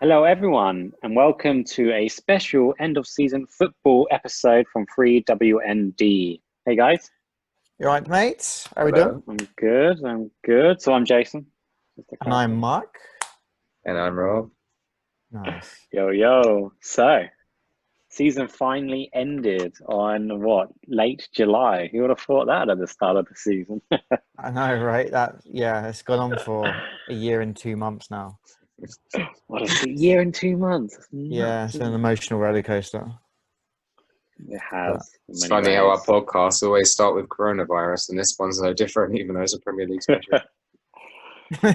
Hello, everyone, and welcome to a special end of season football episode from 3WND. Hey, guys. You all right, mate? How we Hello. doing? I'm good. I'm good. So I'm Jason. Just to And I'm clarify. Mark. And I'm Rob. Nice. Yo. So, season finally ended on late July. Who would have thought that at the start of the season? I know, right? It's gone on for a year and 2 months now. What is it? Year and 2 months. That's Yeah, nuts, it's an isn't emotional roller coaster. it? It has. in It's many funny how our ways. podcasts always start with coronavirus, and this one's no different, even though it's a Premier League special.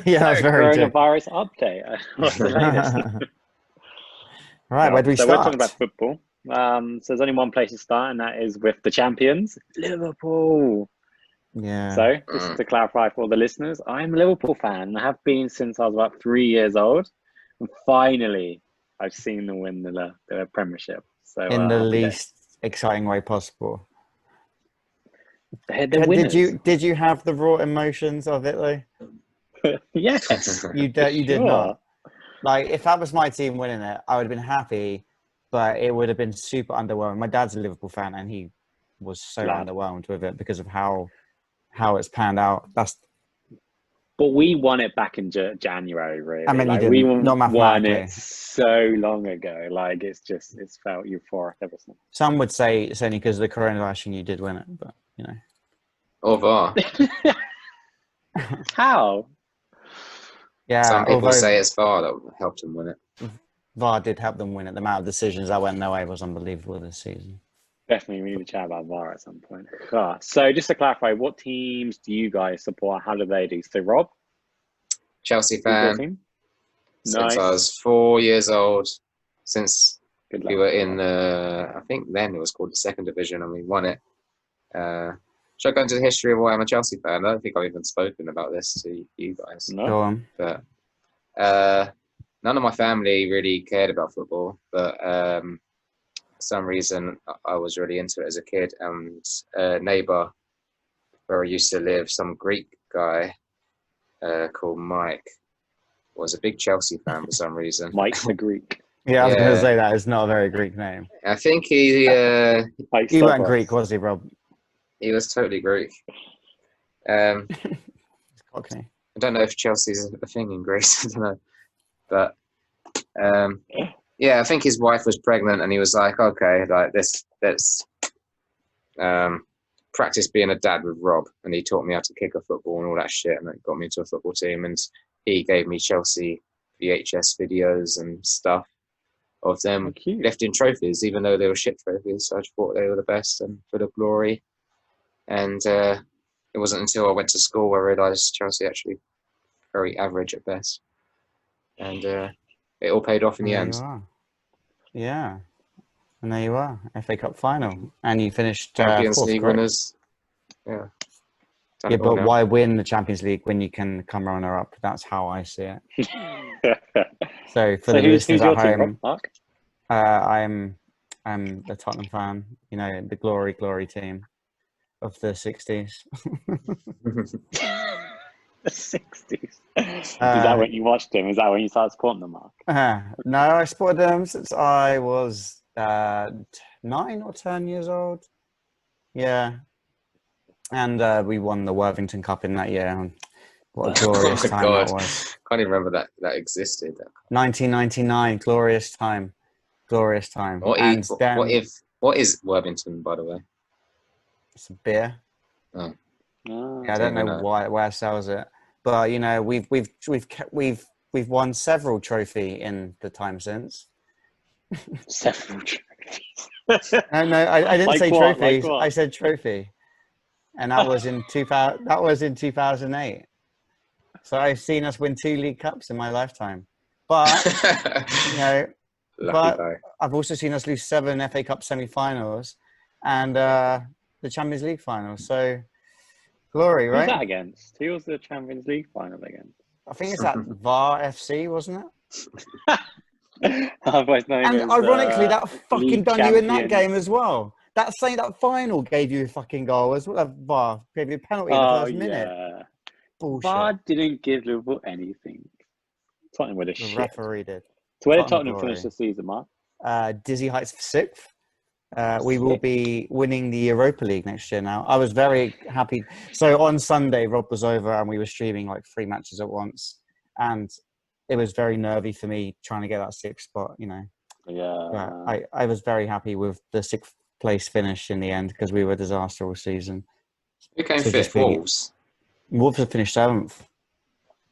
Yeah, that's very true. Coronavirus update. What's the latest? Right, where do we So we're talking start? about football. So there's only one place to start, and that is with the champions, Liverpool. Yeah. So just to clarify for all the listeners, I'm a Liverpool fan. I have been since I was about 3 years old, and finally I've seen them win the Premiership. So In the happy days. least exciting way possible. They're Did winners. you have the raw emotions of it though? Yes, You did sure. not. Like, if that was my team winning it, I would have been happy, but it would have been super underwhelming. My dad's a Liverpool fan, and he was so Glad. underwhelmed with it because of how it's panned out. But we won it back in January, really. I mean, you We didn't, not won mathematically. it so long ago. It's felt euphoric ever since. Some would say it's only because of the coronavirus and you did win it, but you know. Or VAR. How? Yeah, Some people although say it's VAR that helped him win it. VAR did help them win it. The amount of decisions that went their way was unbelievable this season. Definitely, we need to chat about VAR at some point. So, just to clarify, what teams do you guys support? How do they do? So, Rob, Chelsea who's your fan team? since Nice. I was 4 years old. Since Good luck. we were in I think then it was called the second division, and we won it. Should I go into the history of why I'm a Chelsea fan? I don't think I've even spoken about this to you guys. No. Go on. But none of my family really cared about football, but for some reason I was really into it as a kid. And a neighbour where I used to live, some Greek guy called Mike, was a big Chelsea fan for some reason. Mike the Greek. Yeah, I was going to Yeah. say that. It's not a very Greek name. I think he Like He wasn't Stavros. Greek, was he, Rob? he was totally Greek. It's Cockney. I don't know if Chelsea's a thing in Greece. I don't know, but yeah, I think his wife was pregnant, and he was like, "Okay, like let's practice being a dad with Rob." And he taught me how to kick a football and all that shit, and it got me into a football team. And he gave me Chelsea VHS videos and stuff of them Cute. lifting trophies, even though they were shit trophies. So I just thought they were the best and full of glory. And it wasn't until I went to school where I realised Chelsea actually very average at best. And it all paid off in the There end. you are. Yeah. And there you are, FA Cup final. And you finished Champions fourth, League correct? winners. Yeah. Done Yeah, it all but now. why win the Champions League when you can come runner-up? That's how I see it. So for So the who's listeners your at team, Rob? home, Mark? I'm a Tottenham fan. You know, the glory team of the 60s. The 60s. Is that when you watched him? Is that when you started supporting them, Mark? No, I supported them since I was 9 or 10 years old. Yeah. And we won the Worthington Cup in that year. And what a glorious Oh my time God. that was. Can't even remember that existed. 1999, glorious time. Glorious time. What is Worthington, by the way? It's a beer. Oh. Yeah, I don't know where sells it, but you know we've won several trophy in the time since. Several trophies. No, I didn't Like say what? trophies. Like what? I said trophy, and that was in 2000. That was in 2008. So I've seen us win 2 League Cups in my lifetime, but you know, Lucky guy. I've also seen us lose 7 FA Cup semi-finals and the Champions League finals. So glory, Who's right? that against? Who was the Champions League final against? I think it's at VAR FC, wasn't it? Otherwise known And as, ironically, that fucking League done you in that champions. game as well. That final gave you a fucking goal as well. VAR gave you a penalty in the Oh, first minute. yeah. Bullshit. VAR didn't give Liverpool anything. Tottenham with a The shit. referee did. So where did Tottenham finish the season, Mark? Dizzy Heights for 6th. We will be winning the Europa League next year now. I was very happy. So on Sunday, Rob was over and we were streaming like 3 matches at once. And it was very nervy for me trying to get that 6th spot, you know. Yeah. But I was very happy with the 6th place finish in the end because we were a disaster all season. Who came So 5th? Wolves. Wolves have finished 7th.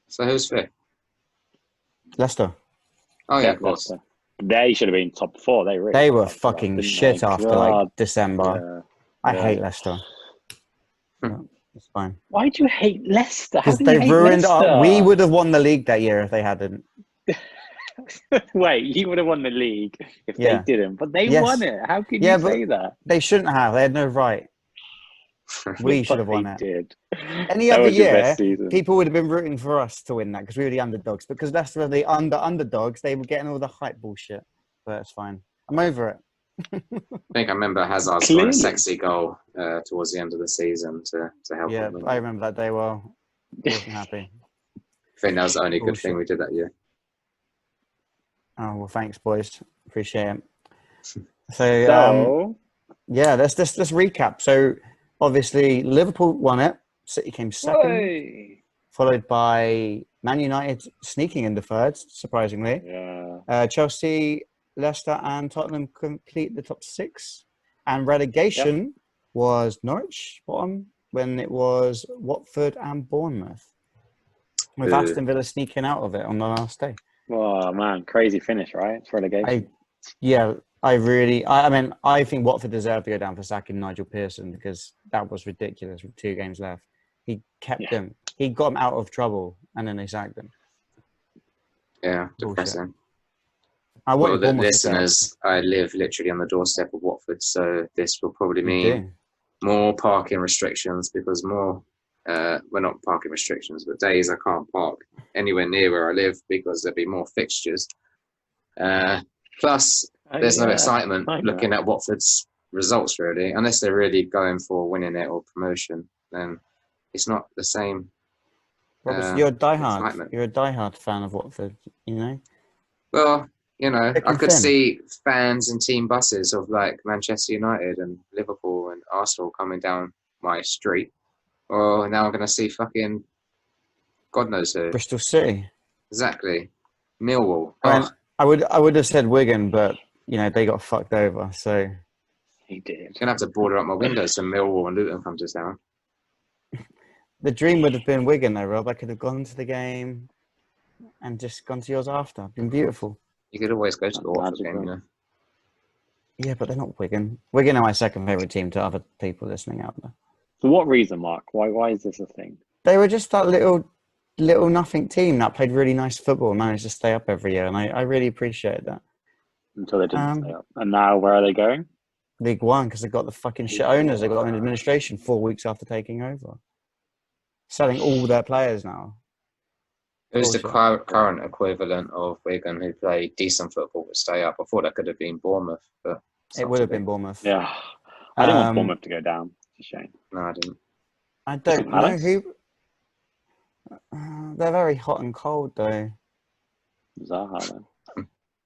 So who's 5th? Leicester. Oh yeah, of course. Leicester. They should have been top 4. They were fucking shit after like December. Yeah. I hate Leicester. It's fine. Why do you hate Leicester? Because they ruined we would have won the league that year if they hadn't. Wait, you would have won the league if they didn't, but they won it. How can you say that? They shouldn't have. They had no right. We should have won it. Did. Any other year, people would have been rooting for us to win that because we were the underdogs. Because Leicester were the underdogs, they were getting all the hype bullshit. But it's fine. I'm over it. I think I remember Hazard scoring a sexy goal towards the end of the season to help. Yeah, I remember that day well. I wasn't happy. I think that was the only good thing we did that year. Oh, well, thanks, boys. Appreciate it. So let's recap. So, obviously, Liverpool won it. City came second, followed by Man United sneaking into third, surprisingly. Yeah. Chelsea, Leicester and Tottenham complete the top 6. And relegation was Norwich bottom when it was Watford and Bournemouth. With Aston Villa sneaking out of it on the last day. Oh, man. Crazy finish, right? It's relegation. I think Watford deserved to go down for sacking Nigel Pearson because that was ridiculous with 2 games left. He kept him. He got him out of trouble and then they sacked him. Yeah, depressing. Well, the listeners, I live literally on the doorstep of Watford, so this will probably mean more parking restrictions because not parking restrictions, but days I can't park anywhere near where I live because there'll be more fixtures. Plus, there's no excitement looking at Watford's results, really. Unless they're really going for winning it or promotion, then it's not the same. You're a diehard fan of Watford, you know? Well, you know, I could see fans in team buses of like Manchester United and Liverpool and Arsenal coming down my street. Or now I'm going to see fucking God knows who. Bristol City. Exactly. Millwall. I would have said Wigan, but you know they got fucked over. So he did. I'm gonna have to border up my windows so Millwall and Luton come to town. The dream would have been Wigan, though, Rob. I could have gone to the game and just gone to yours after. Been beautiful. You could always go to the Watford game, you know. Yeah, but they're not Wigan. Wigan are my second favourite team to other people listening out there. For what reason, Mark? Why is this a thing? They were just that little nothing team that played really nice football and managed to stay up every year, and I really appreciate that. Until they didn't stay up. And now where are they going? League One, because they got the fucking shit owners. They got an administration 4 weeks after taking over. Selling all their players now. Who's the current equivalent of Wigan who play decent football but stay up? I thought that could have been Bournemouth, but it would have been Bournemouth. Yeah, I didn't want Bournemouth to go down. It's a shame. No, I didn't. I don't know who. They're very hot and cold, though. Zaha, then.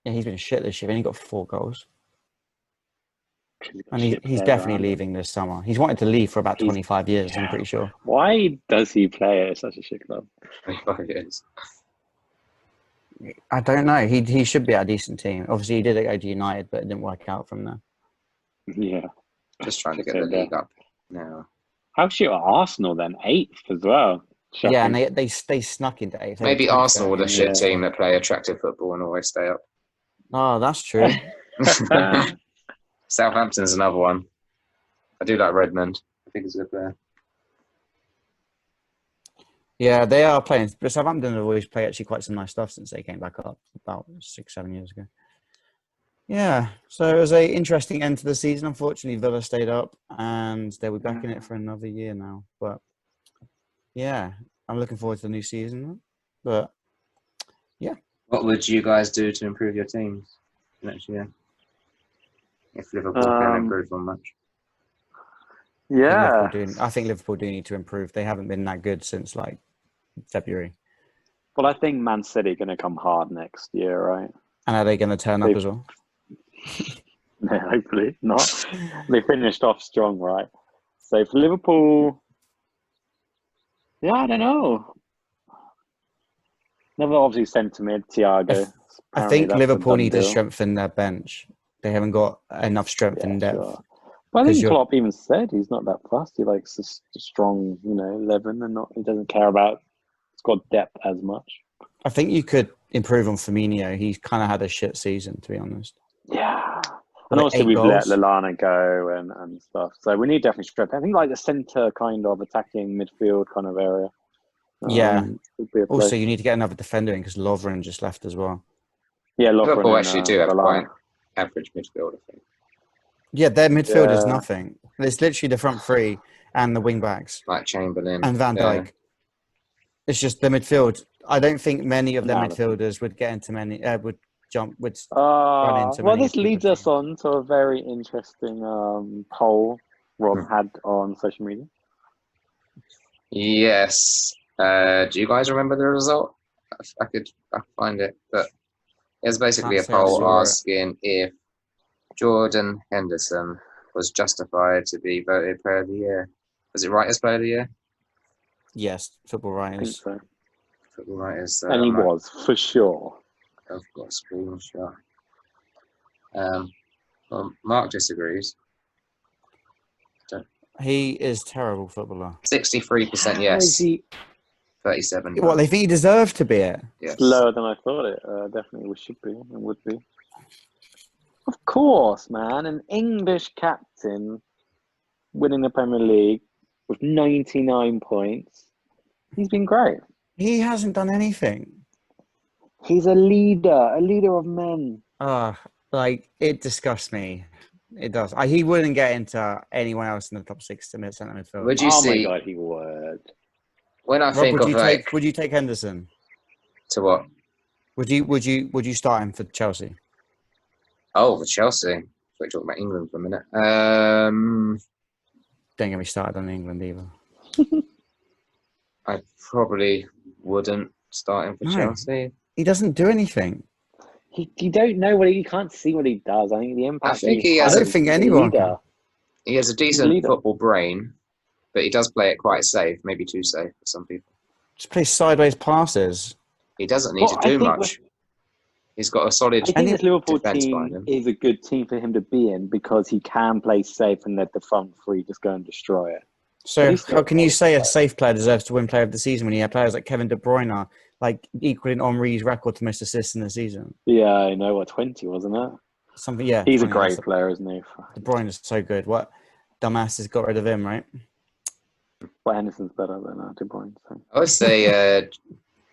Yeah, he's been shit this year. He only got 4 goals. And he's definitely leaving this summer. He's wanted to leave for about 25 years, I'm pretty sure. Why does he play at such a shit club? 25 years. I don't know. He should be at a decent team. Obviously, he did go to United, but it didn't work out from there. Yeah. Just trying to get the league up now. How shit are Arsenal then? 8th as well. Shocking. Yeah, and they snuck into 8th. Maybe Arsenal were the shit team that play attractive football and always stay up. Oh, that's true. Southampton's another one. I do like Redmond. I think he's a good player. Yeah, they are playing. But Southampton have always played actually quite some nice stuff since they came back up about 6-7 years ago. Yeah, so it was an interesting end to the season. Unfortunately, Villa stayed up and they'll be back in it for another year now. But yeah, I'm looking forward to the new season. But yeah. What would you guys do to improve your teams next year? If Liverpool can improve on much. Yeah. I think Liverpool do need to improve. They haven't been that good since like February. Well, I think Man City are going to come hard next year, right? And are they going to turn up as well? No, hopefully not. They finished off strong, right? So for Liverpool, yeah, I don't know. Never obviously centre mid, Thiago. I Apparently think that's a Liverpool done need to deal. strengthen their bench. They haven't got enough strength Yeah, and depth. sure. But I 'Cause think you're- Klopp even said he's not that fussed. He likes a strong, 11, and he doesn't care about squad depth as much. I think you could improve on Firmino. He's kind of had a shit season, to be honest. Yeah. And Like also 8 we've goals. let Lallana go and stuff. So we need definitely strength. I think like the centre kind of attacking midfield kind of area. Yeah. Would be a Also, place. you need to get another defender in because Lovren just left as well. Yeah, Lovren Liverpool and, actually do have Lallana. quite average midfield, I think. Yeah, their midfield is Yeah. nothing. It's literally the front three and the wing backs Like Chamberlain. and Van Yeah. Dijk. It's just the midfield. I don't think many of the No. midfielders would get into many. Would run into Well, many this of the leads teams. us on to a very interesting poll Rob had on social media. Yes. Do you guys remember the result? I could find it, but it was basically Can't a say I poll saw it. asking if Jordan Henderson was justified to be voted Player of the Year. Was it Writers' Player of the Year? Yes, football I think writers. so. Football Writers. And he was, for sure. I've got a screenshot. Well, Mark disagrees. He is terrible footballer. 63% How yes. is he 37 no. Well, they think he deserved to be it. Yes. lower than I thought it definitely should be and would be? Of course, man. An English captain winning the Premier League with 99 points. He's been great. He hasn't done anything. He's a leader of men. Like it disgusts me. It does. He wouldn't get into anyone else in the top 6 to centre midfield. Would you Oh see? my God, he would. When I Rob, think of like would you take Henderson? to what? Would you start him for Chelsea? Oh, for Chelsea. We're talking about England for a minute. Don't get me started on England either. I probably wouldn't start him for No. Chelsea. He doesn't do anything. You don't know you can't see what he does. I think the impact. think he he has has I don't is think he's a anyone leader. can. He has a He's a decent leader. football brain, but he does play it quite safe, maybe too safe for some people. Just play sideways passes. He doesn't need Well, to I do think much. He's got a solid I think this Liverpool defence behind team him. is a good team for him to be in because he can play safe and let the front three just go and destroy it. So he's how can you still- say a safe player deserves to win Player of the Season when you have players like Kevin De Bruyne, like equaling Henry's record to most assists in the season? Yeah, I know. What 20 wasn't it? Something, yeah. He's a 20, great that's- player, isn't he? De Bruyne is so good. What dumbass has got rid of him, right? Well, Henderson's better than De Bruyne. So. I would say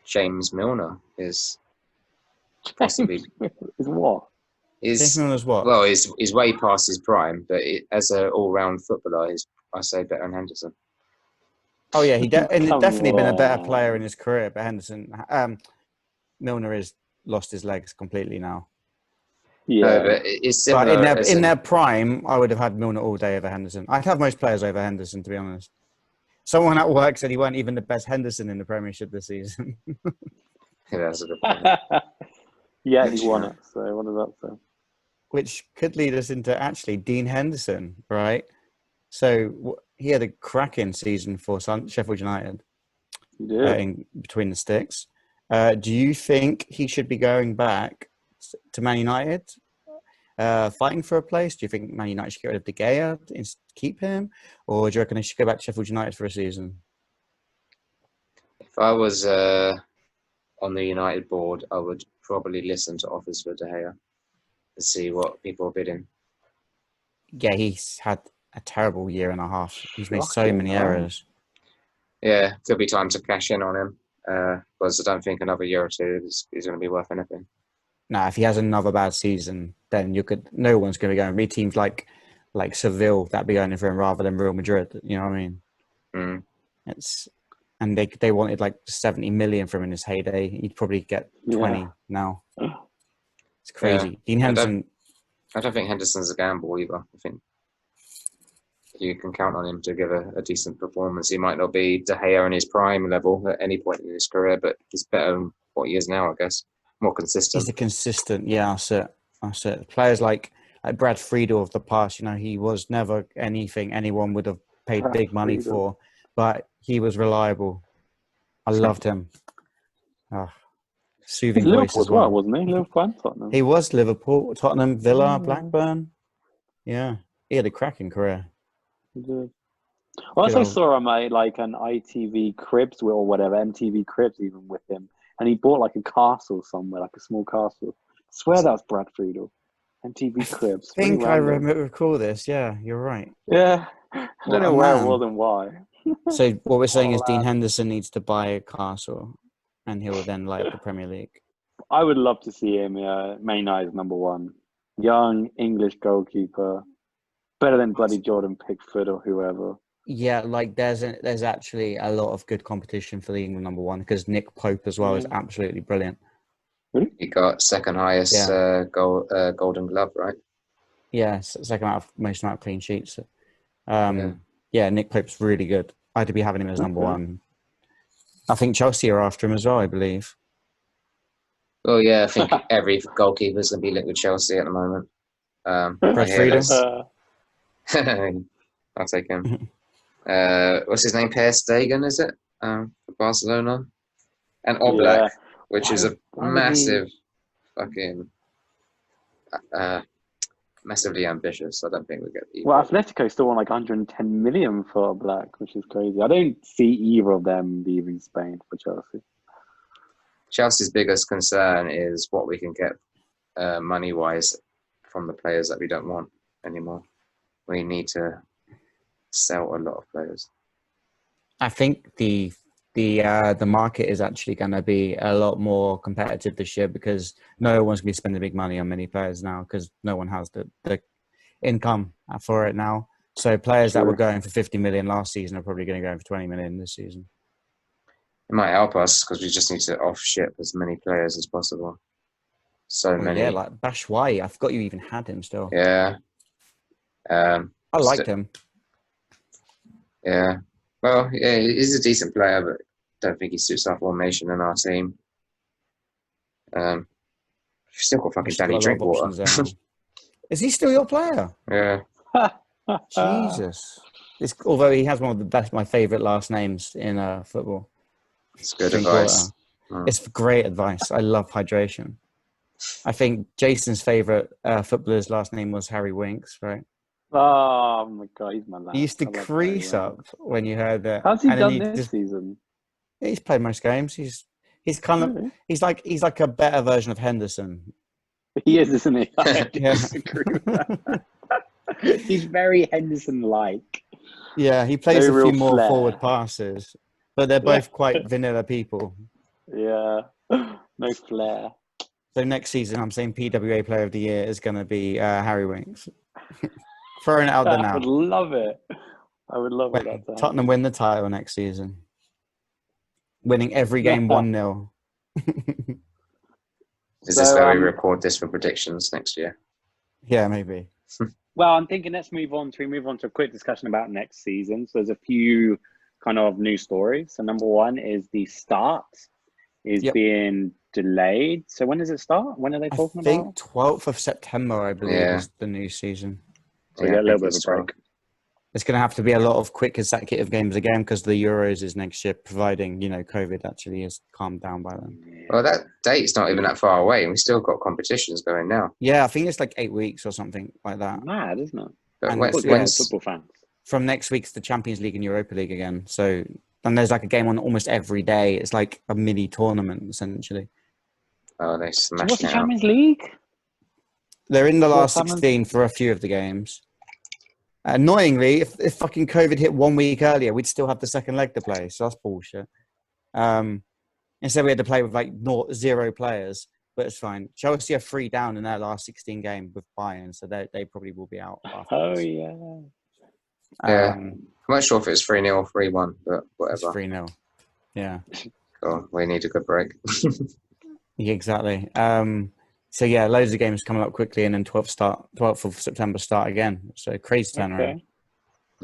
James Milner is possibly Is what? James is Milner's what? well, he's way past his prime, but as an all-round footballer, I say better than Henderson. Oh yeah, he's Come definitely been a better on. player in his career. But Henderson, Milner has lost his legs completely now. Yeah. But it's But similar. in their prime, I would have had Milner all day over Henderson. I'd have most players over Henderson, to be honest. Someone at work said he weren't even the best Henderson in the Premiership this season. Yeah, that's a good point. Yeah, he won it. So what does that say? Which could lead us into actually Dean Henderson, right? So he had a cracking season for Sheffield United He did. in between the sticks. Do you think he should be going back to Man United, fighting for a place? Do you think Man United should get rid of De Gea and keep him? Or do you reckon he should go back to Sheffield United for a season? If I was on the United board, I would probably listen to offers for De Gea to see what people are bidding. Yeah, he's had a terrible year and a half. He's made so Shocking, many man. errors. Yeah, could be time to cash in on him. Because I don't think another year or two is going to be worth anything. No, if he has another bad season, then no one's going to be going. Be teams like Seville that be going for him rather than Real Madrid. You know what I mean? Mm. And they wanted like 70 million from him in his heyday. He'd probably get 20 now. It's crazy. Yeah. Dean Henderson. I don't think Henderson's a gamble either. I think you can count on him to give a decent performance. He might not be De Gea in his prime level at any point in his career, but he's better than what he is now, I guess. more He's consistent. the consistent. Yeah, that's it. That's it. Players like Brad Friedel of the past, he was never anything anyone would have paid Brad big money Friedel. for, but he was reliable. I loved him. Oh, He's soothing voice Liverpool as as well, well. wasn't he? Liverpool and Tottenham. He was Liverpool, Tottenham, Villa, Oh, Blackburn. Yeah, he had a cracking career. he did. I also Good old- saw him like an ITV Cribs or whatever, MTV Cribs even with him, and he bought like a castle somewhere, like a small castle. I swear that was Brad Friedel. MTV Cribs. I Really think I random. recall this. Yeah, you're right. Yeah, I What don't a know where it man. was and why. So what we're saying What a is Dean lad. Henderson needs to buy a castle, and he will then light up the Premier League. I would love to see him. Man United's number one, young English goalkeeper, better than bloody Jordan Pickford or whoever. Yeah, like there's actually a lot of good competition for the England number one because Nick Pope as well is absolutely brilliant. He got second highest Golden Glove, right? Yeah, second most amount of clean sheets. Yeah, Nick Pope's really good. I'd be having him as number one. I think Chelsea are after him as well, I believe. Well, yeah, I think every goalkeeper is going to be linked with Chelsea at the moment. Brad Friedel. I'll take him. What's his name? Per Stegen, is it? For Barcelona. And Oblak, which is a massive fucking massively ambitious. I don't think we get the. Well, Atletico still won like 110 million for Black, which is crazy. I don't see either of them leaving Spain for Chelsea. Chelsea's biggest concern is what we can get money-wise from the players that we don't want anymore. We need to sell a lot of players. I think the market is actually going to be a lot more competitive this year because no one's going to be spending big money on many players now because no one has the income for it now. So players that were going for 50 million last season are probably going to go for 20 million this season. It might help us because we just need to off-ship as many players as possible. So many. Yeah, like Bashwai. I forgot you even had him still. Yeah. I liked him. Yeah. Well, yeah, he's a decent player, but I don't think he suits our formation and our team. We've still got fucking Danny Drinkwater. Is he still your player? Yeah. Jesus. Although he has one of the best, my favourite last names in football. It's good advice. It's great advice. I love hydration. I think Jason's favourite footballer's last name was Harry Winks, right? Oh my god, he's my lad. He used to crease up when you heard that. How's he done this season? He's played most games. He's kind of he's like a better version of Henderson. He is, isn't he? Yeah. Disagree with that. He's very Henderson-like. Yeah, he plays no a few more flair. forward passes, but they're both quite vanilla people. Yeah, no flair. So next season, I'm saying PWA Player of the Year is going to be Harry Winks. Throwing it out there now. I would love it. I would love it. Tottenham win the title next season. Winning every game 1-0. Is this where we record this for predictions next year? Yeah, maybe. Well, I'm thinking let's move on to a quick discussion about next season. So there's a few kind of new stories. So number one is the start is being delayed. So when does it start? When are they talking about? I think 12th of September, I believe, is the new season. So we get a little bit of a break. It's going to have to be a lot of quick consecutive games again because the Euros is next year, providing, COVID actually is calmed down by then. Well, that date's not even that far away, and we've still got competitions going now. Yeah, I think it's like 8 weeks or something like that. Mad, isn't it? But when's football fans? From next week's the Champions League and Europa League again. So then there's like a game on almost every day. It's like a mini tournament, essentially. Oh, they smashed what's the Champions League? They're in the last 16 for a few of the games. Annoyingly, if fucking COVID hit 1 week earlier, we'd still have the second leg to play. So that's bullshit. Instead, we had to play with 0 players, but it's fine. Chelsea are 3 down in their last 16 game with Bayern, so they probably will be out. Oh, yeah. I'm not sure if it's 3-0 or 3-1, but whatever. It's 3-0. Yeah. Cool. We need a good break. Yeah, exactly. So yeah, loads of games coming up quickly, and then 12th of September start again. So crazy turnaround. Okay.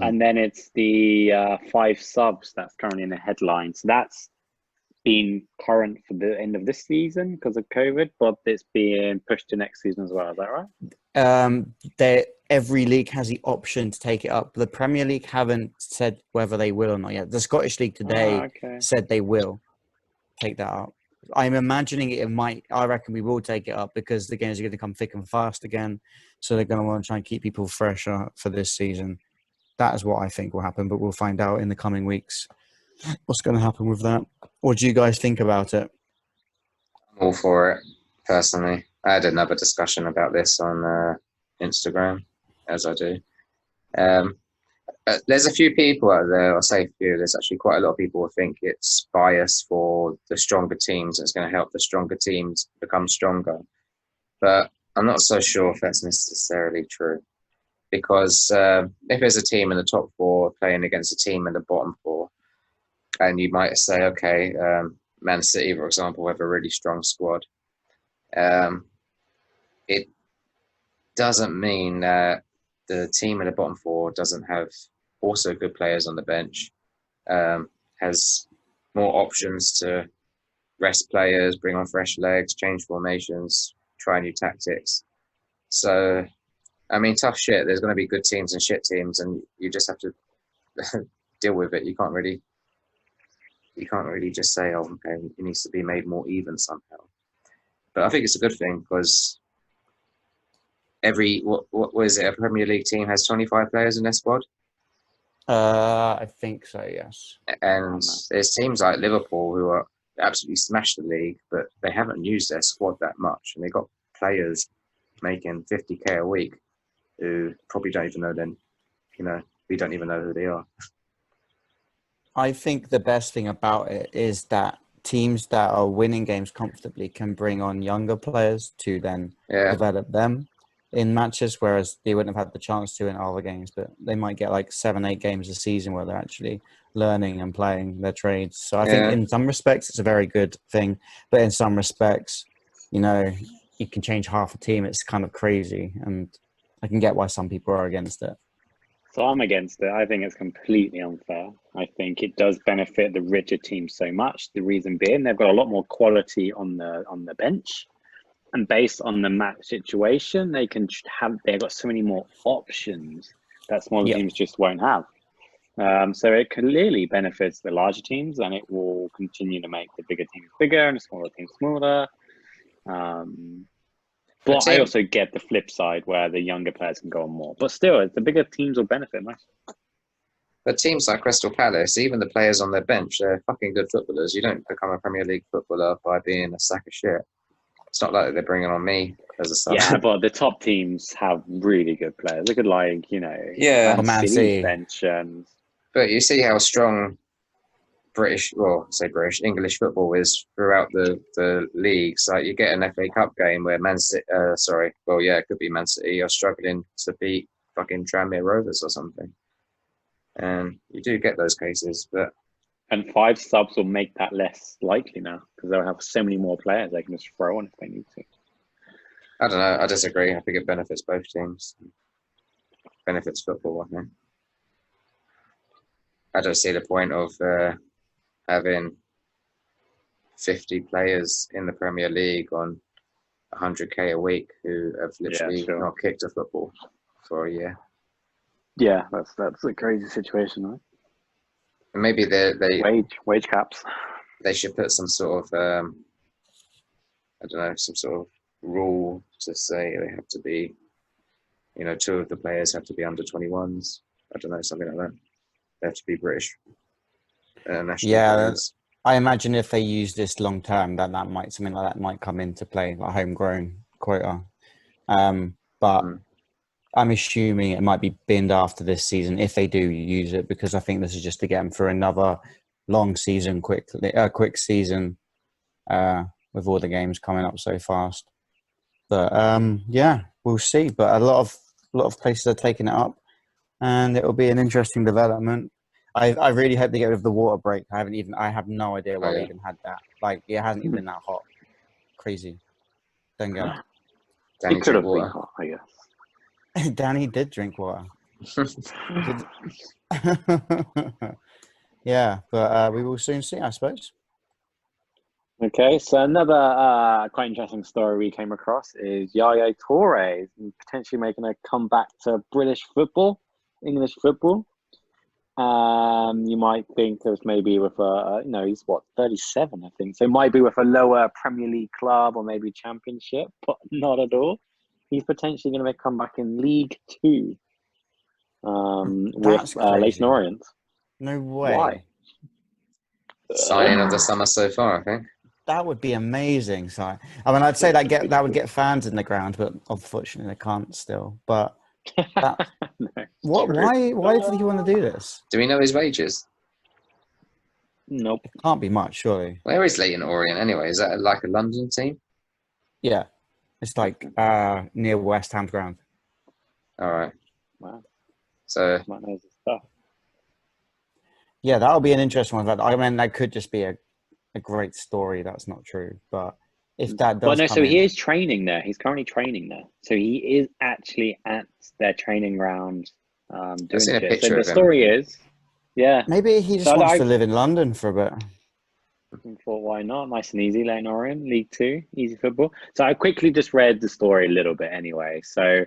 And then it's the 5 subs that's currently in the headline. So that's been current for the end of this season because of COVID, but it's being pushed to next season as well. Is that right? Every league has the option to take it up. The Premier League haven't said whether they will or not yet. The Scottish League today said they will take that up. I'm imagining it might. I reckon we will take it up because the games are going to come thick and fast again. So they're going to want to try and keep people fresh for this season. That is what I think will happen, but we'll find out in the coming weeks what's going to happen with that. What do you guys think about it? I'm all for it, personally. I had another discussion about this on Instagram, as I do. There's a few people out there, I'll say a few, there's actually quite a lot of people who think it's bias for the stronger teams. It's going to help the stronger teams become stronger. But I'm not so sure if that's necessarily true. Because if there's a team in the top four playing against a team in the bottom four, and you might say, okay, Man City, for example, have a really strong squad. It doesn't mean that the team in the bottom four doesn't have also good players on the bench, has more options to rest players, bring on fresh legs, change formations, try new tactics. So, I mean, tough shit. There's going to be good teams and shit teams, and you just have to deal with it. You can't really just say, oh, okay, it needs to be made more even somehow. But I think it's a good thing because what was it? A Premier League team has 25 players in their squad. I think so, yes. And there's teams like Liverpool who are absolutely smashed the league, but they haven't used their squad that much, and they got players making 50k a week who probably don't even know them. We don't even know who they are. I think the best thing about it is that teams that are winning games comfortably can bring on younger players to then develop them in matches, whereas they wouldn't have had the chance to in other games. But they might get like 7-8 games a season where they're actually learning and playing their trades. So I think in some respects it's a very good thing, but in some respects, you can change half a team. It's kind of crazy, and I can get why some people are against it. So I'm against it. I think it's completely unfair. I think it does benefit the richer teams so much. The reason being, they've got a lot more quality on the bench, and based on the match situation, they've got so many more options that smaller teams just won't have. So it clearly benefits the larger teams, and it will continue to make the bigger teams bigger and the smaller teams smaller. But I also get the flip side where the younger players can go on more. But still, the bigger teams will benefit most. But teams like Crystal Palace, even the players on their bench, they're fucking good footballers. You don't become a Premier League footballer by being a sack of shit. It's not like they're bringing on me as a sub. Yeah, but the top teams have really good players. Look at Man City's bench. But you see how strong English football is throughout the leagues. Like you get an FA Cup game where it could be Man City are struggling to beat fucking Tranmere Rovers or something. And you do get those cases, and 5 subs will make that less likely now because they'll have so many more players they can just throw on if they need to. I don't know. I disagree. I think it benefits both teams. Benefits football, I think. I don't see the point of having 50 players in the Premier League on 100k a week who have literally not kicked a football for a year. Yeah, that's a crazy situation, right? And maybe they wage caps. They should put some sort of some sort of rule to say they have to be, 2 of the players have to be under 21s. I don't know, something like that. They have to be British national players. I imagine if they use this long term, something like that might come into play, like homegrown quota. But I'm assuming it might be binned after this season if they do use it, because I think this is just to get them through another long season, quick season, with all the games coming up so fast. But we'll see. But a lot of places are taking it up, and it will be an interesting development. I really hope they get rid of the water break. I have no idea why they even had that. Like, it hasn't even been that hot. Crazy. Don't go. It could have been hot, I guess. Danny did drink water. Yeah, but we will soon see, I suppose. Okay, so another quite interesting story we came across is Yaya Toure potentially making a comeback to British football, English football. You might think it was maybe with he's 37, I think. So it might be with a lower Premier League club or maybe Championship, but not at all. He's potentially going to make a comeback in League Two with That's crazy. Leyton Orient. No way. Why? Signing of the summer so far, I think. That would be amazing. So, I mean, I'd say that would get fans in the ground, but unfortunately, they can't still. But that, No, what? true. Why did he want to do this? Do we know his wages? Nope. It can't be much, surely. Where is Leyton Orient anyway? Is that like a London team? Yeah, it's like near West Ham's ground. All right. Wow. So Might know his stuff. Yeah, that would be an interesting one. I mean, that could just be a great story. That's not true, but if that does, he is training there. He's currently training there, so he is actually at their training ground. Doing seen a shit. picture So the of him. story is, yeah. maybe he just So wants to live in London for a bit. I thought, why not? Nice and easy, Leyton Orient, League Two, easy football. So I quickly just read the story a little bit anyway. So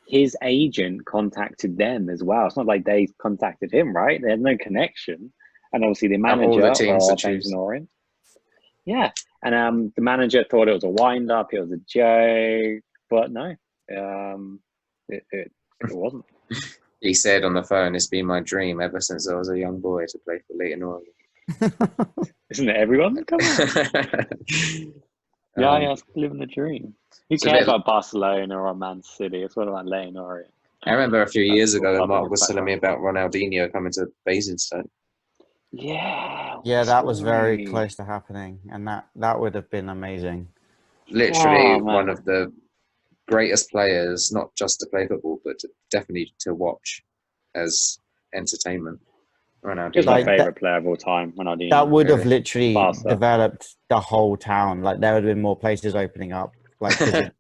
his agent contacted them as well. It's not like they contacted him, right? They had no connection. And obviously the Out of all manager the teams to of choose. Leyton Orient. Yeah. And the manager thought it was a wind-up, it was a joke. But no, it wasn't. he said on the phone, "It's been my dream ever since I was a young boy to play for Leyton Orient." Isn't it everyone? Come on. Yeah, living the dream. Who it's a cares bit- about Barcelona or Man City? It's all about Leyton Orient. I remember a few years ago, That's Mark what was I'm telling me about Ronaldinho coming to Basingstoke. Yeah. Yeah, that was very story. close to happening, and that would have been amazing. Literally Oh, man. one of the greatest players, not just to play football, but definitely to watch as entertainment. He's my Ronaldinho. Like favourite player of all time, Ronaldinho. That would have Really? literally Barca. developed the whole town. Like there would have been more places opening up. Like 'cause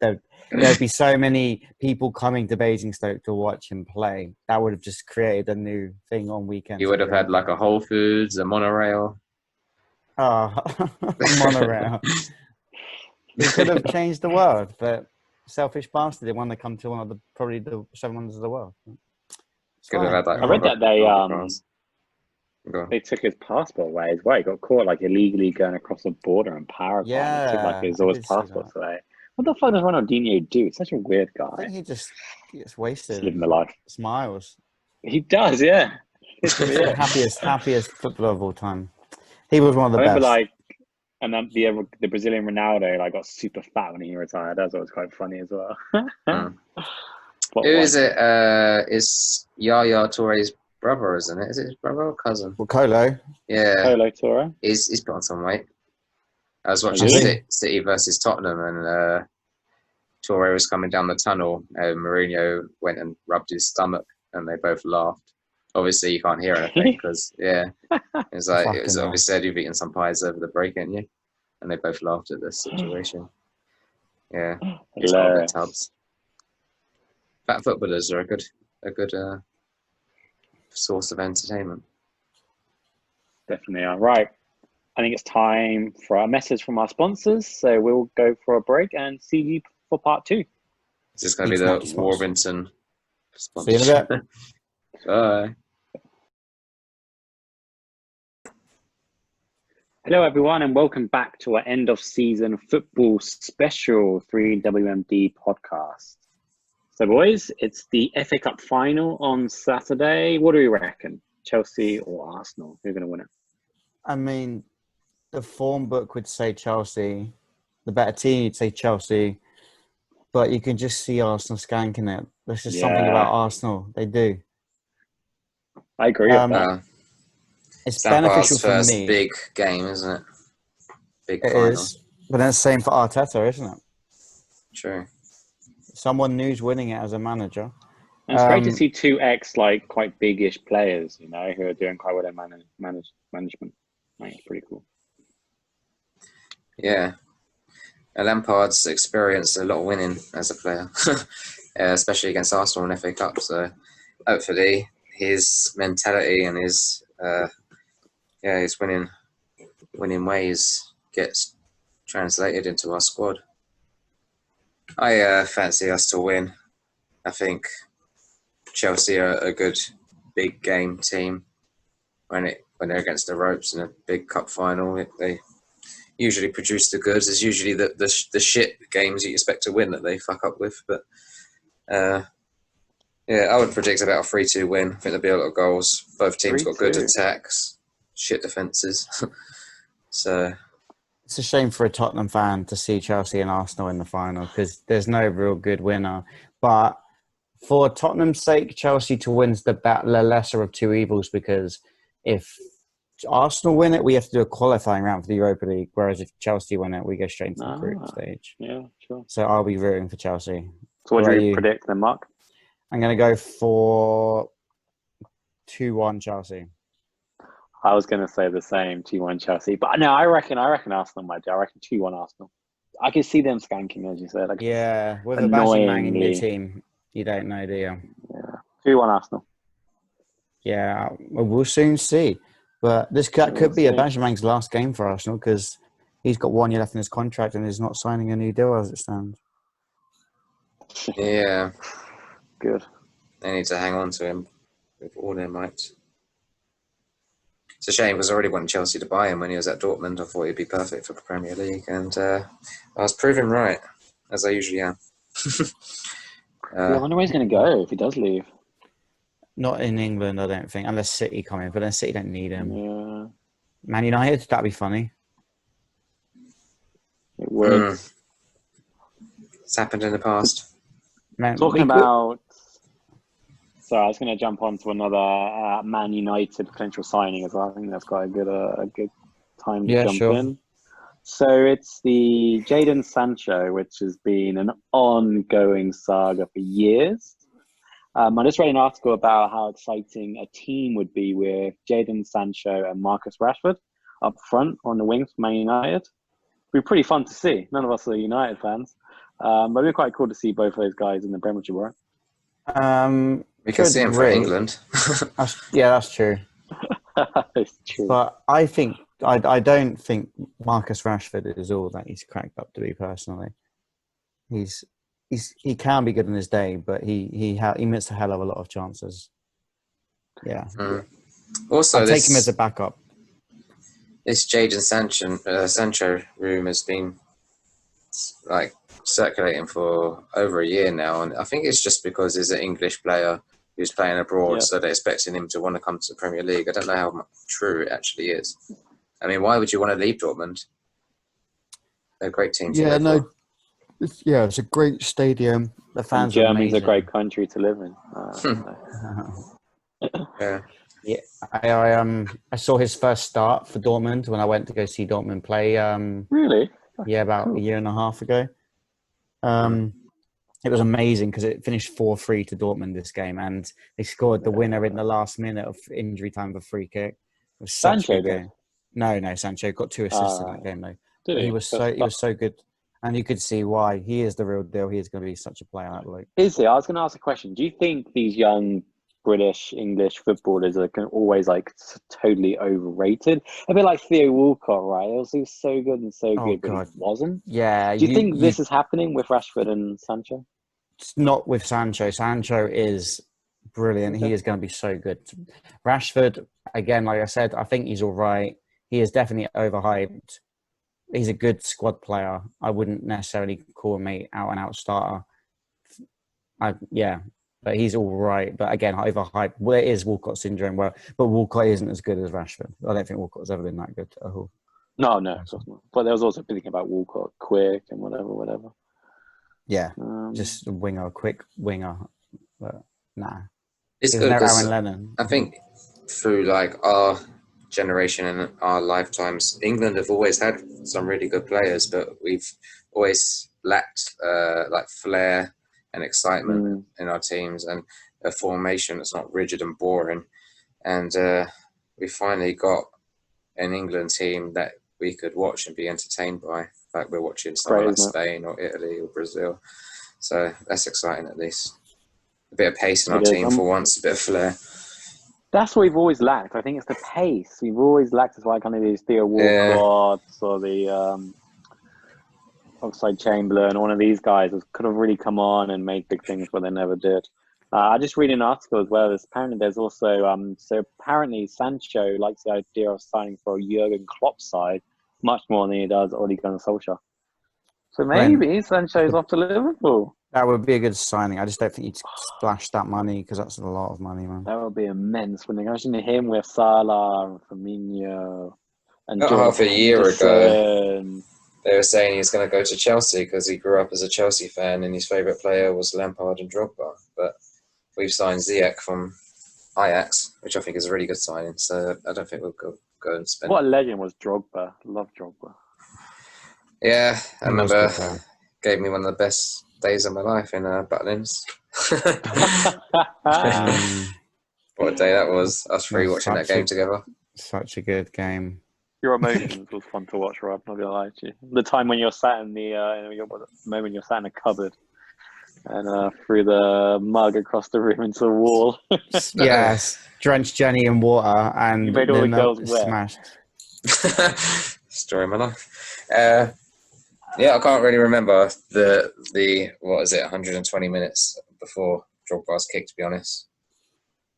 there'd be so many people coming to Basingstoke to watch him play. That would have just created a new thing on weekends. You would have had like a Whole Foods, a monorail. a monorail. He could have changed the world, but selfish bastard didn't want to come to one of the probably the 7 wonders of the world. It's Could have fine. had like I read that they Go on. they took his passport away as well. He got caught like illegally going across the border in Paraguay. They took like his I all his did see passports that. away. What the fuck does Ronaldinho do? He's such a weird I guy. think he just gets Just wasted. living the life. Smiles. He does, yeah. He's the happiest footballer of all time. He was one of the I remember best. and then the Brazilian Ronaldo like got super fat when he retired. That was always quite funny as well. Who is it? It's Yaya Toure's brother, isn't it? Is it his brother or cousin? Well, Colo. Yeah, Polo Torre. he's put on some weight. I was watching Is he? City versus Tottenham, and Toure was coming down the tunnel, and Mourinho went and rubbed his stomach, and they both laughed. Obviously, you can't hear anything because it was Fucking hell. obviously said you've eaten some pies over the break, ain't you? And they both laughed at this situation. Yeah, it's got a bit Hilarious. tubs. Fat footballers are a good source of entertainment. Definitely are. Right. I think it's time for a message from our sponsors. So we'll go for a break and see you for part 2. Is this going to be Thanks, the Marcus. Warrington See you in a bit. Bye. Hello, everyone, and welcome back to our end of season football special 3WMD podcast. So, boys, it's the FA Cup final on Saturday. What do we reckon? Chelsea or Arsenal? Who's going to win it? I mean, the form book would say Chelsea. The better team would say Chelsea. But you can just see Arsenal skanking it. There's just something about Arsenal. They do. I agree with that. It's beneficial Lampard's for first me. big game, isn't it? Big It final. is. But then it's the same for Arteta, isn't it? True. Someone new's winning it as a manager. And it's great to see 2 like quite big-ish players, you know, who are doing quite well in management. Like, it's pretty cool. Yeah. Lampard's experienced a lot of winning as a player, especially against Arsenal in FA Cup. So hopefully his mentality and his winning ways gets translated into our squad. I fancy us to win. I think Chelsea are a good big game team when they're against the ropes in a big cup final. They usually produce the goods. It's usually the shit games you expect to win that they fuck up with. But yeah, I would predict about a 3-2 win. I think there'll be a lot of goals. Both teams got good 3-2. attacks, shit defences. So It's a shame for a Tottenham fan to see Chelsea and Arsenal in the final because there's no real good winner. But for Tottenham's sake, Chelsea to win's the lesser of two evils, because if Arsenal win it, we have to do a qualifying round for the Europa League, whereas if Chelsea win it, we go straight into the group stage. Yeah, sure. So I'll be rooting for Chelsea. So what do you predict then, Mark? I'm going to go for 2-1 Chelsea. I was going to say the same, 2-1 Chelsea. But no, I reckon Arsenal might do. I reckon 2-1 Arsenal. I can see them skanking, as you said. Yeah, with a bashing man in your team, you don't know, do you? Yeah, 2-1 Arsenal. Yeah, we'll soon see. But that could be Aubameyang's last game for Arsenal because he's got 1 year left in his contract and is not signing a new deal as it stands. yeah, Good. they need to hang on to him with all their might. It's a shame because I already wanted Chelsea to buy him when he was at Dortmund. I thought he'd be perfect for the Premier League, and I was proven right, as I usually am. I wonder where he's going to go if he does leave. Not in England, I don't think, unless City come in. But then City don't need him. Yeah, Man United, that'd be funny. it would. It's happened in the past. Man, Talking about... Sorry, I was going to jump on to another Man United potential signing as well. I think that's quite a good time to jump in. So it's the Jadon Sancho, which has been an ongoing saga for years. I just read an article about how exciting a team would be with Jadon Sancho and Marcus Rashford up front on the wings for Man United. It'd be pretty fun to see. None of us are United fans. But it'd be quite cool to see both of those guys in the Premiership, right? We can see him for England. Yeah, that's true. It's true. But I don't think Marcus Rashford is all that he's cracked up to be personally. He can be good in his day, but he missed a hell of a lot of chances. Yeah. Also, I'll take him as a backup. This Jadon Sancho room has been like circulating for over a year now, and I think it's just because he's an English player who's playing abroad, so they're expecting him to want to come to the Premier League. I don't know how true it actually is. I mean, why would you want to leave Dortmund? They're a great team. It's a great stadium. The fans are Germany's amazing. a great country to live in. I saw his first start for Dortmund when I went to go see Dortmund play. Really? Yeah, about a year and a half ago. It was amazing because it finished 4-3 to Dortmund this game, and they scored the winner in the last minute of injury time with a free kick. It was such a good game. No, Sancho got 2 assists in that game though. He was so good, and you could see why. He is the real deal. He is going to be such a player. Is he? I was going to ask a question. Do you think these young British, English footballers are always totally overrated? A bit like Theo Walcott, right? He was so good and so good, but he wasn't. Yeah. Do you think this is happening with Rashford and Sancho? It's not with Sancho. Sancho is brilliant. Okay. He is going to be so good. Rashford, again, like I said, I think he's all right. He is definitely overhyped. He's a good squad player. I wouldn't necessarily call him an out-and-out starter. But he's all right. But again, overhyped. Well, it is Walcott syndrome. But Walcott isn't as good as Rashford. I don't think Walcott's ever been that good at all. No, of course not. But there was also thinking about Walcott, quick and whatever. Yeah, just a winger, quick winger. But nah. It's good because I think through our generation and our lifetimes, England have always had some really good players, but we've always lacked flair and excitement in our teams, and a formation that's not rigid and boring. And we finally got an England team that we could watch and be entertained by, like we're watching someone like Spain or Italy or Brazil. So that's exciting, at least. A bit of pace in our team for once, a bit of flair. That's what we've always lacked. I think it's the pace. We've always lacked. It's like kind of these Theo Walcotts or the Oxlade-Chamberlain, one of these guys could have really come on and made big things, but they never did. I just read an article as well. There's also so apparently Sancho likes the idea of signing for a Jurgen Klopp side much more than he does Ole Gunnar Solskjaer. So maybe Sancho's off to Liverpool. That would be a good signing. I just don't think you'd splash that money because that's a lot of money, man. That would be immense. When imagine him with Salah and Firmino and Not half a year ago, they were saying he's going to go to Chelsea because he grew up as a Chelsea fan and his favourite player was Lampard and Drogba. But we've signed Ziyech from Ajax, which I think is a really good signing. So I don't think we'll go and spend. What a legend was Drogba. Love Drogba. Yeah, I remember gave me one of the best days of my life in Butlins. What a day that was. Us three watching that game together. Such a good game. Your emotions was fun to watch, Rob. Not gonna lie to you. The time when you're sat in the moment you're sat in a cupboard and threw the mug across the room into the wall. Yes, drenched Jenny in water and you made all the girls wet. Smashed. Story of my life. Yeah, I can't really remember the what is it, 120 minutes before Drogba's kick, to be honest.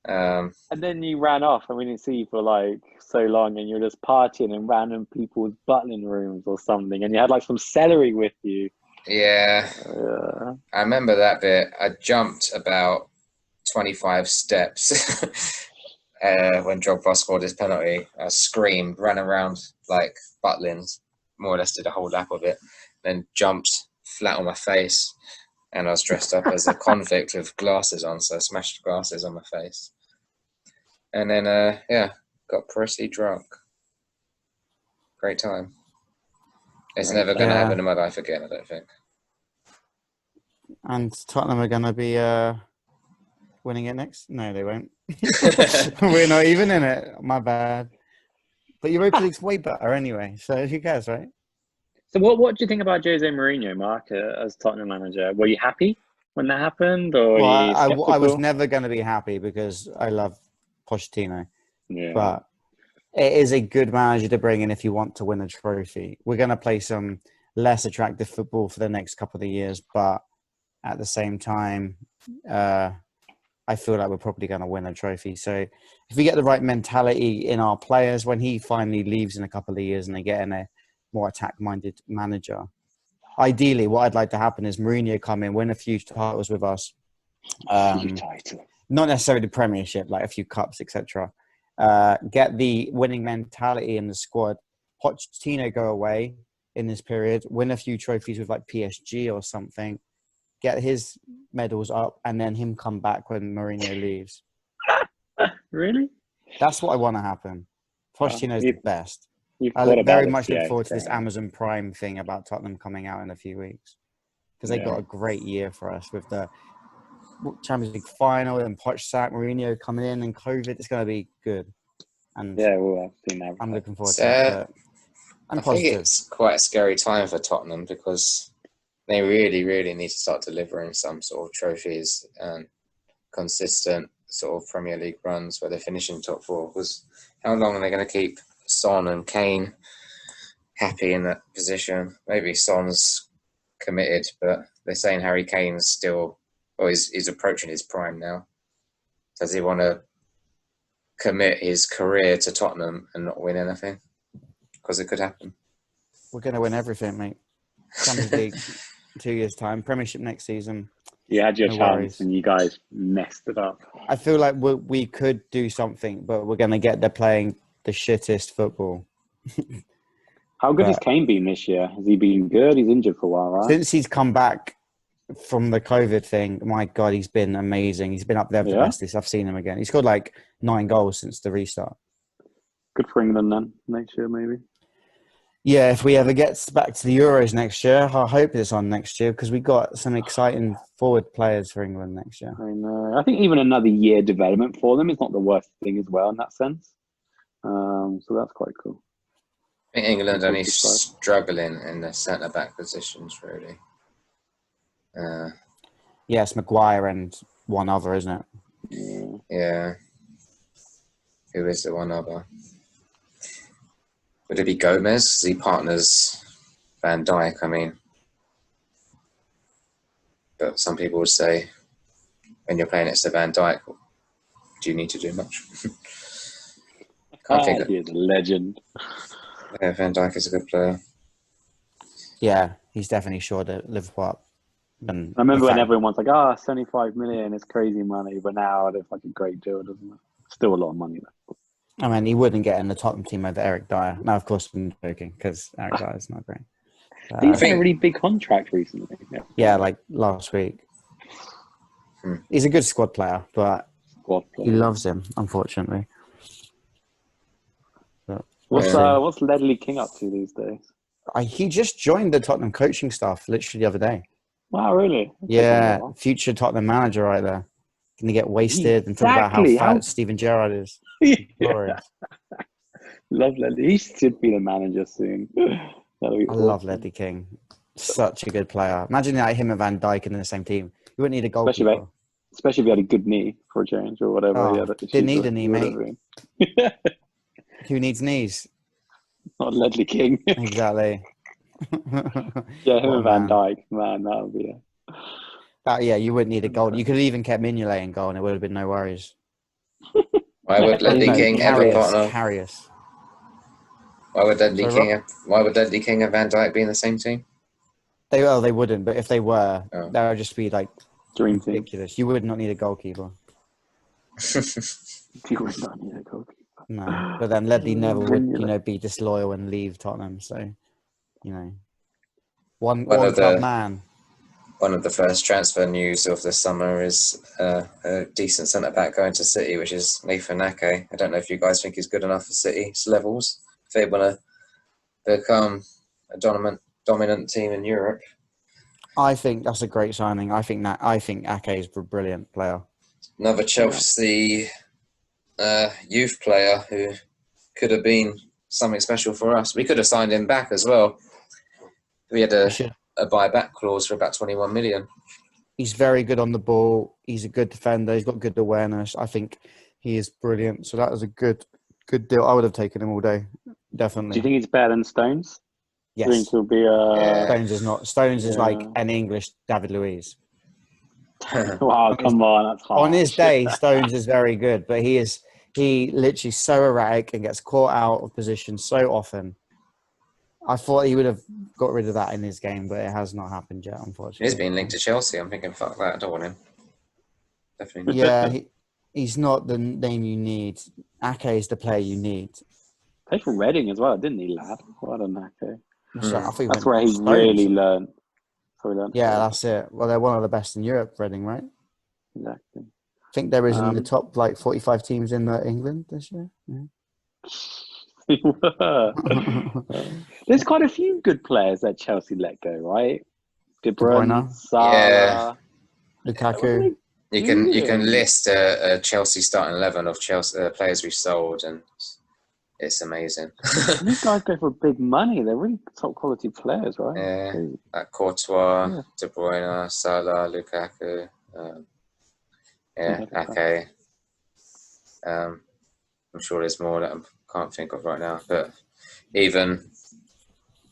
And then you ran off, and we didn't see you for like so long, and you were just partying in random people's butling rooms or something, and you had like some celery with you. Yeah. I remember that bit. I jumped about 25 steps when Drogba scored his penalty. I screamed, ran around like Butlins, more or less did a whole lap of it, then jumped flat on my face. And I was dressed up as a convict with glasses on, so I smashed glasses on my face. And then, got pretty drunk. Great time. It's never going to happen in my life again, I don't think. And Tottenham are going to be winning it next? No, they won't. We're not even in it. My bad. But Europa League's way better anyway, so who cares, right? So what do you think about Jose Mourinho, Mark, as Tottenham manager? Were you happy when that happened? Or I was never going to be happy because I love Pochettino. Yeah. But it is a good manager to bring in if you want to win a trophy. We're going to play some less attractive football for the next couple of years, but at the same time, I feel like we're probably going to win a trophy. So if we get the right mentality in our players, when he finally leaves in a couple of years and they get in a more attack-minded manager, ideally what I'd like to happen is Mourinho come in, win a few titles with us. Not necessarily the Premiership, like a few cups, etc. Get the winning mentality in the squad. Pochettino go away in this period, win a few trophies with like PSG or something, get his medals up, and then him come back when Mourinho leaves. Really? That's what I want to happen. Pochettino's the best. I very much look forward to this Amazon Prime thing about Tottenham coming out in a few weeks because they got a great year for us with the Champions League final and Poch sack, Mourinho coming in and COVID. It's going to be good. And I'm looking forward to that. I'm positive. I think it's quite a scary time for Tottenham because they really, really need to start delivering some sort of trophies and consistent sort of Premier League runs where they're finishing top four. Because how long are they going to keep Son and Kane happy in that position? Maybe Son's committed, but they're saying Harry Kane's still, or he's approaching his prime now. Does he want to commit his career to Tottenham and not win anything? Because it could happen. We're going to win everything, mate. Champions League 2 years' time, Premiership next season. You had your chance and you guys messed it up. I feel like we could do something, but we're going to get there playing the shittest football. How good has Kane been this year? Has he been good? He's injured for a while, right? Since he's come back from the COVID thing, my God, he's been amazing. He's been up there for the best. I've seen him again. He scored like 9 goals since the restart. Good for England then, next year maybe. Yeah, if we ever get back to the Euros next year, I hope it's on next year because we got some exciting forward players for England next year. I know. I think even another year development for them is not the worst thing as well in that sense. So that's quite cool. I think England only struggling in the centre-back positions, really. Yes, Maguire and one other, isn't it? Yeah. Who is the one other? Would it be Gomez? He partners Van Dijk, I mean. But some people would say, when you're playing next to Van Dijk, do you need to do much? Can't think of. He's a legend. Yeah, Van Dijk is a good player. Yeah, he's definitely sure to Liverpool up. And I remember in when fact, everyone was like, 75 million is crazy money, but now it's like a great deal, doesn't it? Still a lot of money though. I mean, he wouldn't get in the Tottenham team over Eric Dyer. Now, of course, I'm joking because Eric Dyer's not great. He's had a really big contract recently. Yeah, like last week. He's a good squad player, but he loves him, unfortunately. But, What's Ledley King up to these days? he just joined the Tottenham coaching staff literally the other day. Wow, really? Yeah, future Tottenham manager right there. Going to get wasted and talk about how fat Steven Gerrard is. Yeah. Love Ledley. He should be the manager soon. Love Ledley King. Such a good player. Imagine like him and Van Dijk in the same team. You wouldn't need a goalkeeper. Especially if he had a good knee for a change or whatever. Didn't need a knee, mate. Who needs knees? Not Ledley King. Exactly. Yeah, him and Van Dijk. Man, that would be yeah, you wouldn't need a goal. You could have even kept Mignolet in goal and it would have been no worries. Why would Ledley King ever partner? Karius. Why would Ledley King and Van Dijk be in the same team? They wouldn't, but if they were, that would just be like dream team. Ridiculous. You would not need a goalkeeper. You would not need a goalkeeper. No, but then Ledley never would, be disloyal and leave Tottenham. So, one club man. One of the first transfer news of the summer is a decent centre back going to City, which is Nathan Ake. I don't know if you guys think he's good enough for City's levels. If they want to become a dominant team in Europe. I think that's a great signing. I think Ake is a brilliant player. Another Chelsea youth player who could have been something special for us. We could have signed him back as well. We had a buyback clause for about 21 million. He's very good on the ball. He's a good defender. He's got good awareness. I think he is brilliant. So that was a good deal. I would have taken him all day. Definitely. Do you think he's better than Stones? Yes. Do you think he'll be Stones is not. Stones is like an English David Luiz. Wow, come on, that's harsh. On his day, Stones is very good, but he literally so erratic and gets caught out of position so often. I thought he would have got rid of that in his game, but it has not happened yet, unfortunately. He's been linked to Chelsea. I'm thinking, fuck that, I don't want him. Definitely not. Yeah, he's not the name you need. Ake is the player you need. Played for Reading as well, didn't he, lad? Well done, Ake. That's where he really learned. Yeah, that's it. Well, they're one of the best in Europe, Reading, right? Exactly. I think there is in the top 45 teams in England this year. Yeah. There's quite a few good players that Chelsea let go, right? De Bruyne, Salah, Lukaku. You can list a Chelsea starting 11 of Chelsea players we've sold, and it's amazing. These guys go for big money. They're really top quality players, right? Yeah, like Courtois, De Bruyne, Salah, Lukaku, Ake. I'm sure there's more that I can't think of right now. But even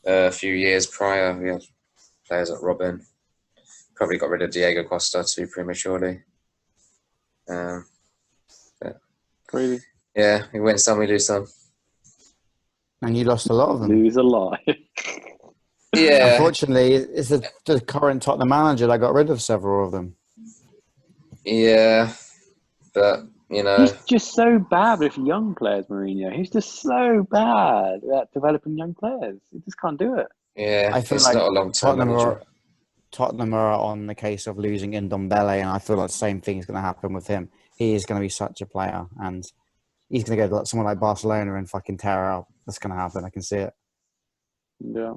a few years prior, we had players like Robin. Probably got rid of Diego Costa too prematurely. Crazy. Yeah, we win some, we lose some. And you lost a lot of them. Lose a lot. Yeah. Unfortunately, it's the current Tottenham manager that got rid of several of them. Yeah, but he's just so bad with young players, Mourinho. He's just so bad at developing young players. He just can't do it. Yeah, I feel like not a long-term manager. Tottenham are on the case of losing Ndombele, and I feel like the same thing is going to happen with him. He is going to be such a player, and he's going to go to someone like Barcelona and fucking tear out. That's going to happen. I can see it. Yeah.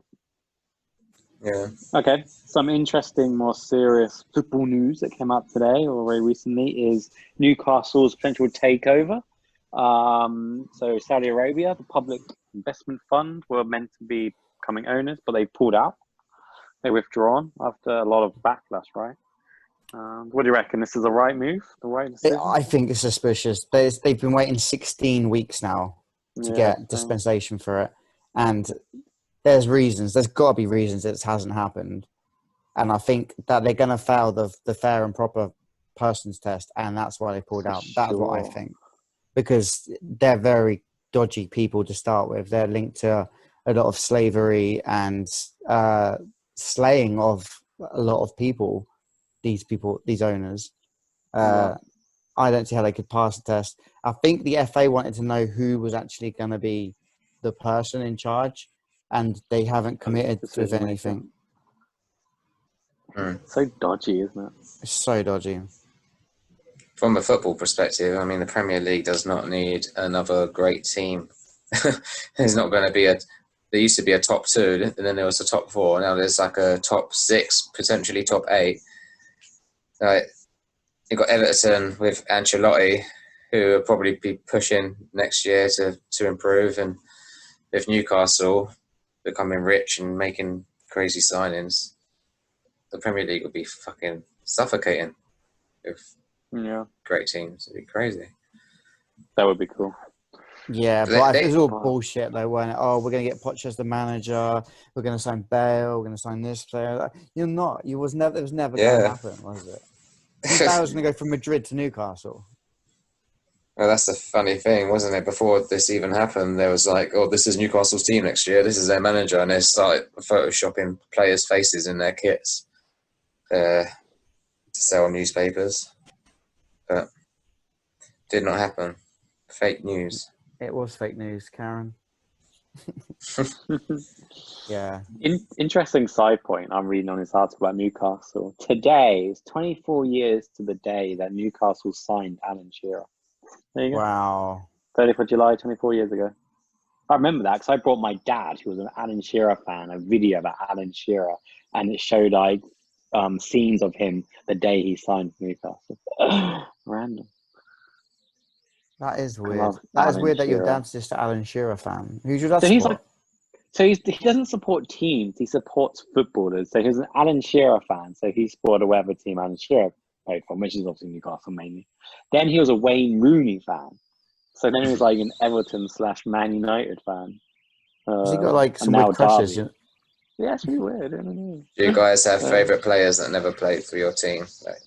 Yeah. Okay. Some interesting, more serious football news that came out today or very recently is Newcastle's potential takeover. So Saudi Arabia, the public investment fund, were meant to be becoming owners, but they pulled out. They withdrawn after a lot of backlash, right? What do you reckon? This is the right move? The right decision? I think it's suspicious. They've been waiting 16 weeks now to get dispensation for it. And there's reasons. There's got to be reasons it hasn't happened. And I think that they're going to fail the fair and proper persons test, and that's why they pulled out. That's what I Sure. think, because they're very dodgy people to start with. They're linked to a lot of slavery and slaying of a lot of people. These owners. Right. I don't see how they could pass the test. I think the FA wanted to know who was actually going to be the person in charge, and they haven't committed with Decision maker. anything. So dodgy, isn't it? It's so dodgy. From a football perspective, I mean, the Premier League does not need another great team. There's not going to be there used to be a top 2, and then there was a top 4. Now there's like a top 6, potentially top 8. You've got Everton with Ancelotti, who will probably be pushing next year to improve, and with Newcastle becoming rich and making crazy signings, the Premier League would be fucking suffocating with great teams. It'd be crazy. That would be cool. Yeah, but it was all bullshit though, weren't it? Oh, we're going to get Poch as the manager. We're going to sign Bale. We're going to sign this player. You're not. It was never going to happen, was it? Bale was going to go from Madrid to Newcastle. Well, that's the funny thing, wasn't it? Before this even happened, there was like, oh, this is Newcastle's team next year. This is their manager. And they started photoshopping players' faces in their kits to sell on newspapers. But did not happen. Fake news. It was fake news, Karen. Yeah. Interesting side point. I'm reading on this article about Newcastle. Today is 24 years to the day that Newcastle signed Alan Shearer. There you go. Wow. 30th of July, 24 years ago. I remember that because I brought my dad, who was an Alan Shearer fan, a video about Alan Shearer, and it showed like scenes of him the day he signed for Newcastle. Random. That is weird. That is weird that your dad's just an Alan Shearer fan. Who's your dad support? He doesn't support teams, he supports footballers. So he's an Alan Shearer fan, so he supported whatever team Alan Shearer played for, which is obviously Newcastle mainly. Then he was a Wayne Rooney fan. So then he was like an Everton/Man United fan. Has he got like some weird crushes? Yeah, it's really weird. I don't know. Do you guys have favourite players that never played for your team that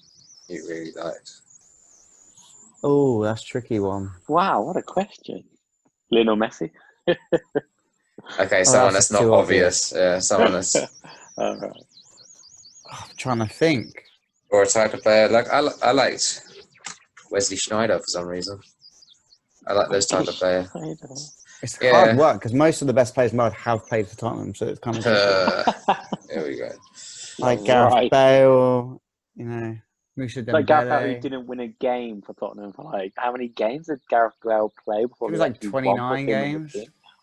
you really liked? Oh, that's a tricky one. Wow, what a question. Lionel Messi? Okay, someone that's not obvious. Yeah, someone that's... I'm trying to think. Or a type of player. Like I liked Wesley Sneijder for some reason. I like those type of players. It's hard work because most of the best players in the world have played for Tottenham, so it's kind of There we go. Like Gareth Bale, you know, Musa Dembele. Like Gareth Bale, who didn't win a game for Tottenham for like how many games did Gareth Bale play before? It was like 29 games.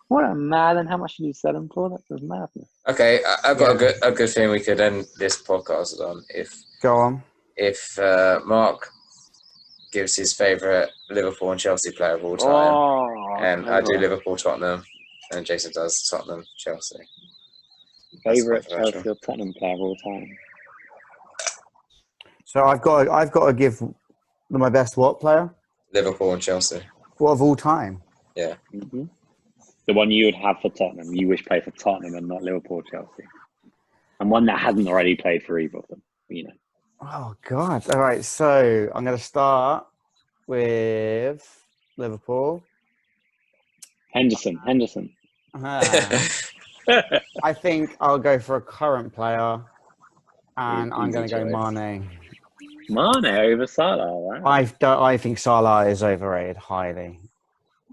What a mad! And how much did you sell him for? That was madness. Okay, I've got a good thing we could end this podcast on. Go on. If Mark gives his favourite Liverpool and Chelsea player of all time, and I do Liverpool, Tottenham, and Jason does Tottenham, Chelsea. Favourite Chelsea or Tottenham player of all time? So I've got to give my best what player? Liverpool and Chelsea. What of all time? Yeah. Mm-hmm. The one you would have for Tottenham, you wish played for Tottenham and not Liverpool or Chelsea. And one that hasn't already played for either of them, you know. Oh, God. All right, so I'm going to start with Liverpool. Henderson. I think I'll go for a current player, and I'm going to go Mane. Mane over Salah, right? I think Salah is overrated highly.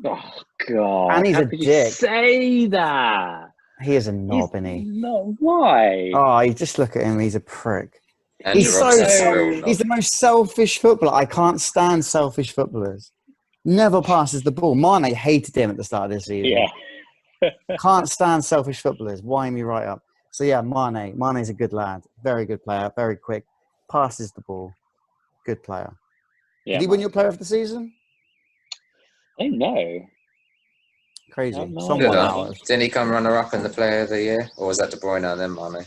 Oh, God. And he's a dick. Say that? He is a knob, isn't he? No, why? Oh, you just look at him. He's a prick. And He's the most selfish footballer. I can't stand selfish footballers. Never passes the ball. Mane hated him at the start of this season. Yeah. Can't stand selfish footballers. Wind me right up. So, yeah, Mane. Mane's a good lad. Very good player. Very quick. Passes the ball. Good player. Yeah, Did he win your player of the season? I don't know. Crazy. Didn't he come runner-up in the player of the year? Or was that De Bruyne and then Mane?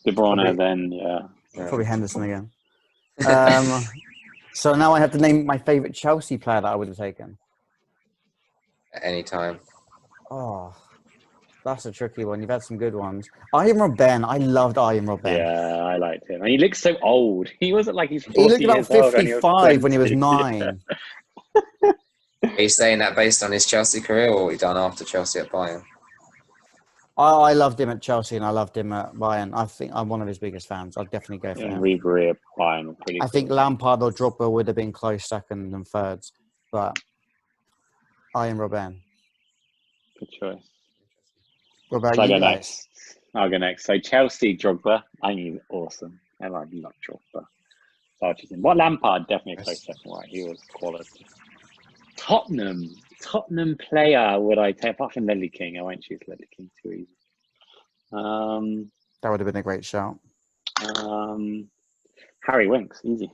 De Bruyne then, yeah. Probably Henderson again. So now I have to name my favourite Chelsea player that I would have taken. At any time. Oh. That's a tricky one. You've had some good ones. Iron Robben. I loved Iron Robben. Yeah, I liked him. And he looks so old. He wasn't like he's 40 He looked about years old when he was 55 when he was 20. 9. Are you saying that based on his Chelsea career or what he done after Chelsea at Bayern? I loved him at Chelsea and I loved him at Bayern. I think I'm one of his biggest fans. I'd definitely go for And him. Ribery at Bayern were pretty I think cool. Lampard or Drogba would have been close second and thirds, but Iron Robben. Good choice. What about So you I go guys? next. I'll go next. So Chelsea, Drogba. I think he's awesome. I love Drogba. So I'll choose him. What Lampard? Definitely a close second, right? He was quality. Tottenham player would I take? Apart from Ledley King, I won't choose Ledley King too easy. That would have been a great shout. Harry Winks, easy.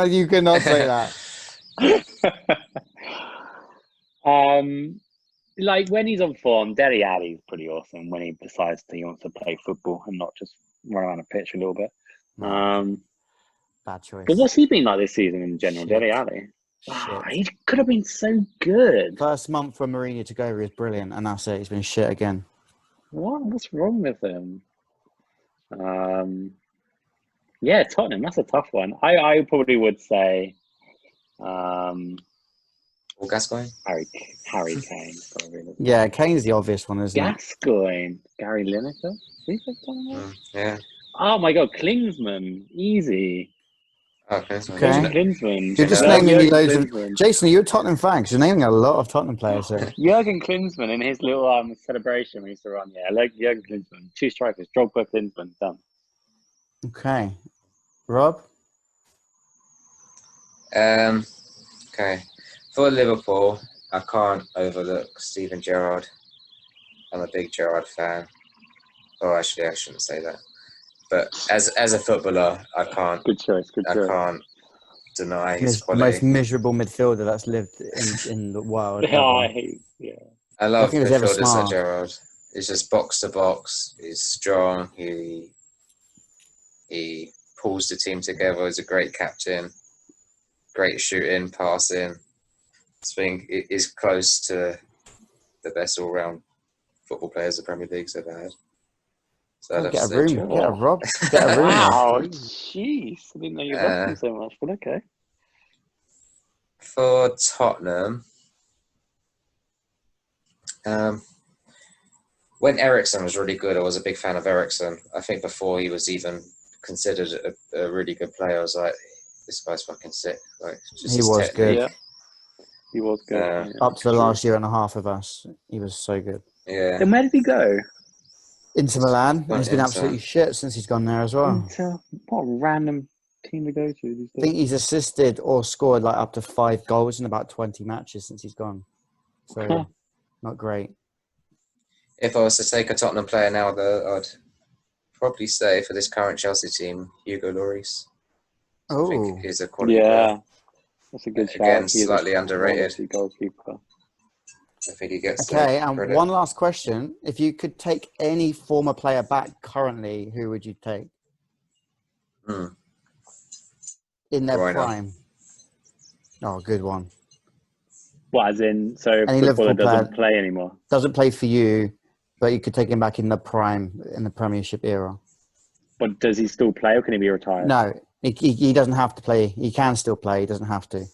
You could not say that. Like when he's on form, Dele Alli's pretty awesome when he decides he wants to play football and not just run around a pitch a little bit. Bad choice. Because what's he been like this season in general, Shit. Dele Alli? Wow, Shit. he could have been so good. First month for Mourinho to go over is brilliant, and that's it. He's been shit again. What's wrong with him? Yeah, Tottenham. That's a tough one. I probably would say Or Gascoigne? Harry Kane. Probably. Yeah, Kane's the obvious one, isn't it? Gascoigne. Gary Lineker. He's a Tottenham? Yeah. Oh my God, Klinsmann. Easy. Okay. So Okay. Klinsmann. You're just Jurgen naming me loads of... Klinsmann. Jason, are you a Tottenham fan? 'Cause you're naming a lot of Tottenham players here. Jurgen Klinsmann in his little celebration when he used to run. Yeah, I like Jurgen Klinsmann. 2 strikers. Drogba, Klinsmann. Done. Okay. Rob? Okay. For Liverpool, I can't overlook Steven Gerrard. I'm a big Gerrard fan. Oh, actually, I shouldn't say that. But as a footballer, I can't. Good choice. I can't deny his The quality. most miserable midfielder that's lived in the world. Yeah, ever. I love Nothing was ever midfielders like smart. Gerrard. He's just box to box. He's strong. He pulls the team together. He's a great captain. Great shooting, passing. I think it is close to the best all-round football players the Premier League's ever had. So I'd have Get to a say room. Gerrard. Get a Rob. Get a room. Wow, jeez. I didn't know you loved him so much, but okay. For Tottenham, when Eriksen was really good, I was a big fan of Eriksen. I think before he was even considered a really good player, I was like, this guy's fucking sick. Like, just He his was good. Yeah. He was good. Yeah. Up to the last year and a half of us, he was so good. Yeah. Then where did he go? Into Milan. Gone He's been Inter. absolutely shit since he's gone there as well. What a random team to go to these I days. think he's assisted or scored like up to 5 goals in about 20 matches since he's gone. So, not great. If I was to take a Tottenham player now, though, I'd probably say for this current Chelsea team, Hugo Lloris. I think Oh, he's a quality player. That's a good shout. Again, He is a slightly underrated. quality goalkeeper. I think he gets okay. the And credit. one last question: if you could take any former player back currently, who would you take in their Bruyne. prime? Oh, good one. What, as in, so a Any footballer Liverpool doesn't player- play anymore? Doesn't play for you, but you could take him back in the prime in the Premiership era. But does he still play or can he be retired? No, he doesn't have to play. He can still play. He doesn't have to.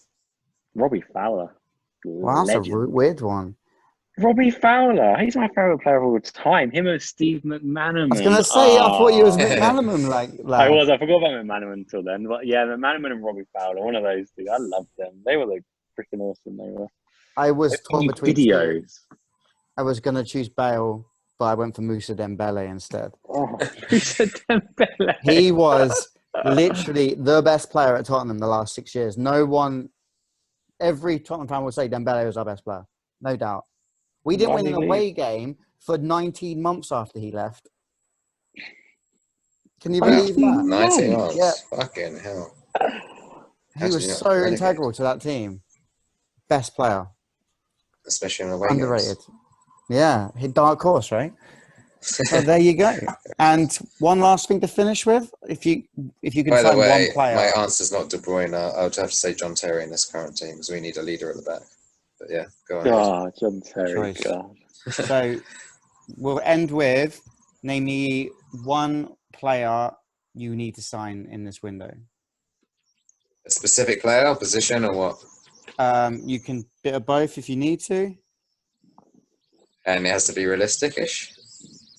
Robbie Fowler. Well, that's Legend. a weird one. Robbie Fowler. He's my favourite player of all time. Him and Steve McManaman. I was going to say, I thought you was McManaman. I was. I forgot about McManaman until then. But yeah, McManaman and Robbie Fowler, one of those two. I loved them. They were like freaking awesome. They were. I was torn between two. Videos. I was going to choose Bale, but I went for Moussa Dembele instead. Oh, Dembele. He was literally the best player at Tottenham the last 6 years. No one, every Tottenham fan will say Dembele was our best player. No doubt. We didn't win an away game for 19 months after he left. Can you believe that? 19 months. Yeah. Fucking hell. He was so integral to that team. Best player. Especially in the away Underrated. Yeah, hit dark horse, right? So there you go. And one last thing to finish with, if you can By the find way, one player. my answer's not De Bruyne. I would have to say John Terry in this current team because we need a leader at the back. But yeah, go on. Oh, John Terry. Choice. God. So we'll end with name me one player you need to sign in this window. A specific player, position, or what? You can bit of both if you need to. And it has to be realistic-ish.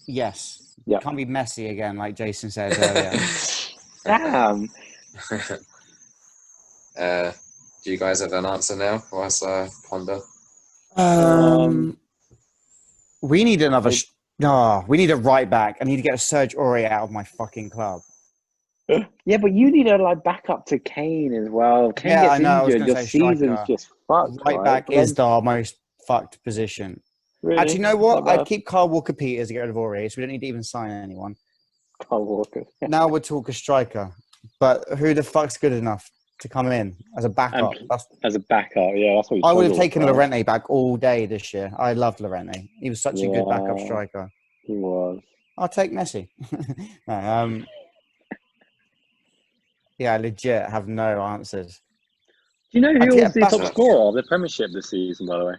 Yes. Yeah. Can't be messy again, like Jason said earlier. Damn. Do you guys have an answer now whilst I ponder? We need another. We need a right back. I need to get a Serge Aurier out of my fucking club. Yeah, but you need a backup to Kane as well. Kane Yeah, gets I know. I was injured. going Your to say season's striker. just fucked. Right back But is then, our most fucked position. really, Actually, you know what? not I'd bad. keep Kyle Walker-Peters to get rid of Aurier, so we don't need to even sign anyone. Kyle Walker. Now we're talking striker. But who the fuck's good enough to come in as a backup? As a backup, yeah, that's what you I would have struggle taken with, right? Llorente back all day this year. I loved Llorente. He was such a good backup striker. He was. I'll take Messi. Yeah, I legit have no answers. Do you know I'd who get was a the top scorer of the Premiership this season, by the way?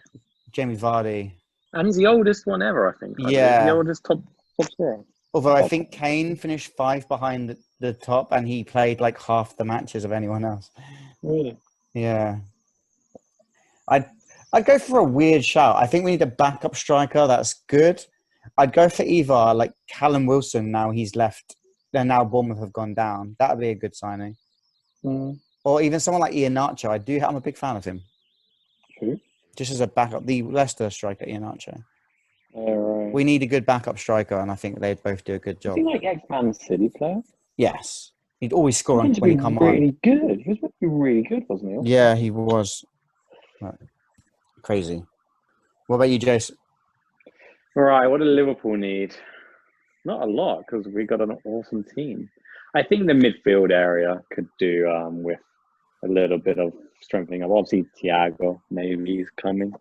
Jamie Vardy. And he's the oldest one ever, I think. Yeah. He's the oldest top scorer. Although I think Kane finished 5 behind the top and he played like half the matches of anyone else. Really? Yeah. I'd go for a weird shout. I think we need a backup striker that's good. I'd go for either like Callum Wilson now he's left. Then now Bournemouth have gone down. That would be a good signing. Or even someone like Iheanacho. I'm a big fan of him. Who? Just as a backup. The Leicester striker, Iheanacho. Right. We need a good backup striker, and I think they'd both do a good job. Is he like ex-Man City player? Yes. He'd always score He when he come really on. good. He was meant to be really good, wasn't he? Yeah, he was. Crazy. What about you, Jace? All right, what do Liverpool need? Not a lot, because we got an awesome team. I think the midfield area could do with a little bit of strengthening up. Obviously, Thiago, maybe he's coming.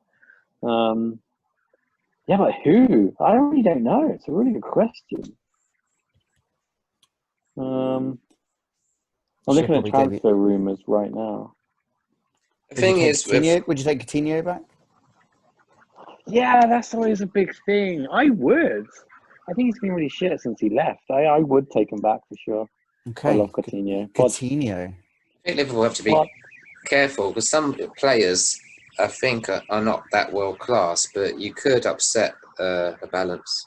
Yeah, but who? I really don't know. It's a really good question. I'm looking at transfer rumours right now. The thing is, would you take Coutinho back? Yeah, that's always a big thing. I would. I think he's been really shit since he left. I would take him back for sure. Okay. I love Coutinho. Coutinho. I think Liverpool have to be careful because some players, I think, are not that world class, but you could upset a balance.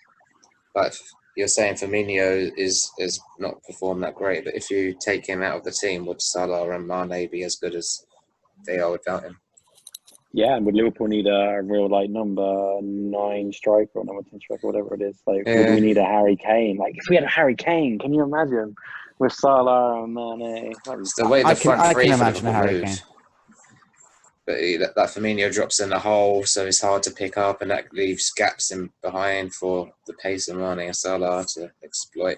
Like you're saying, Firmino is not performed that great, but if you take him out of the team, would Salah and Mane be as good as they are without him? Yeah, and would Liverpool need a real number 9 striker or number 10 striker, whatever it is? Would we need a Harry Kane? If we had a Harry Kane, can you imagine with Salah and Mane? It's the way the front three can for imagine a Harry Kane. But that Firmino drops in the hole, so it's hard to pick up, and that leaves gaps in behind for the pace of Mane and Salah to exploit.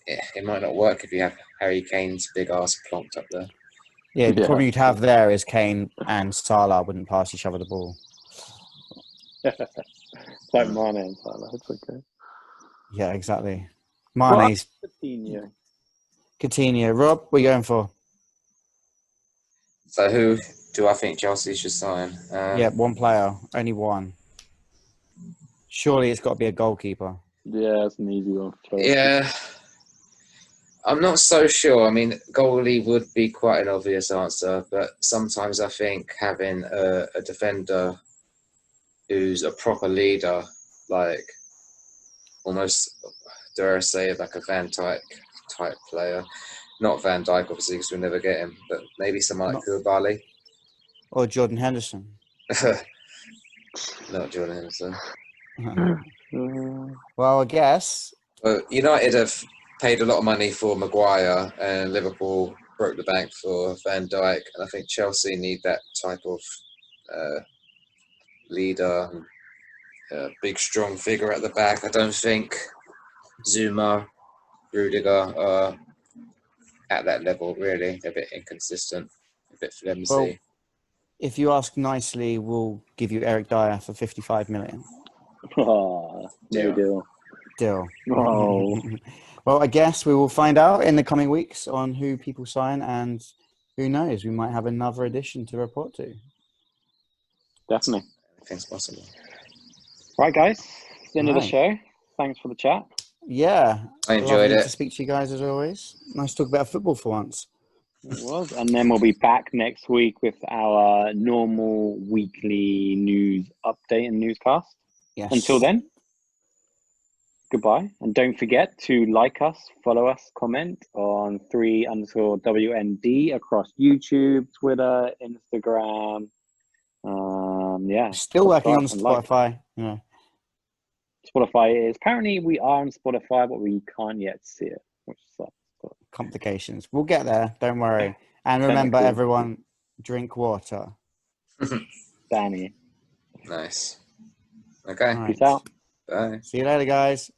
It might not work if you have Harry Kane's big ass plonked up there. Yeah, the problem you'd have there is Kane and Salah wouldn't pass each other the ball. Like Mane and Salah, it's okay. Yeah, exactly. Mane's Coutinho. Rob, what are you going for? So who do I think Chelsea should sign? One player, only one. Surely it's got to be a goalkeeper. Yeah, it's an easy one for Chelsea. Yeah. I'm not so sure. I mean, goalie would be quite an obvious answer, but sometimes I think having a defender who's a proper leader, like almost, dare I say, like a Van Dijk type player. Not Van Dijk, obviously, because we'll never get him, but maybe someone like Koulibaly. Or Jordan Henderson. Not Jordan Henderson. Well, I guess. Well, United have paid a lot of money for Maguire, and Liverpool broke the bank for Van Dijk, and I think Chelsea need that type of leader, big strong figure at the back. I don't think Zuma, Rudiger are at that level, really. They're a bit inconsistent, a bit flimsy. Well, if you ask nicely, we'll give you Eric Dyer for 55 million. Oh, no deal. Oh. Well, I guess we will find out in the coming weeks on who people sign, and who knows, we might have another edition to report to. Definitely. Anything's possible. Right, guys. It's the end of the Right. show. Thanks for the chat. Yeah. I enjoyed Lovely it. to speak to you guys as always. Nice to talk about football for once. It was. And then we'll be back next week with our normal weekly news update and newscast. Yes. Until then, goodbye. And don't forget to like us, follow us, comment on 3_WND across YouTube, Twitter, Instagram. Still working on subscribe and Spotify. You know. Spotify is apparently we are on Spotify, but we can't yet see it, which sucks. But Complications. We'll get there. Don't worry. And remember, Technically. everyone, drink water. Danny, Nice. Okay. All peace right. out. Bye. See you later, guys.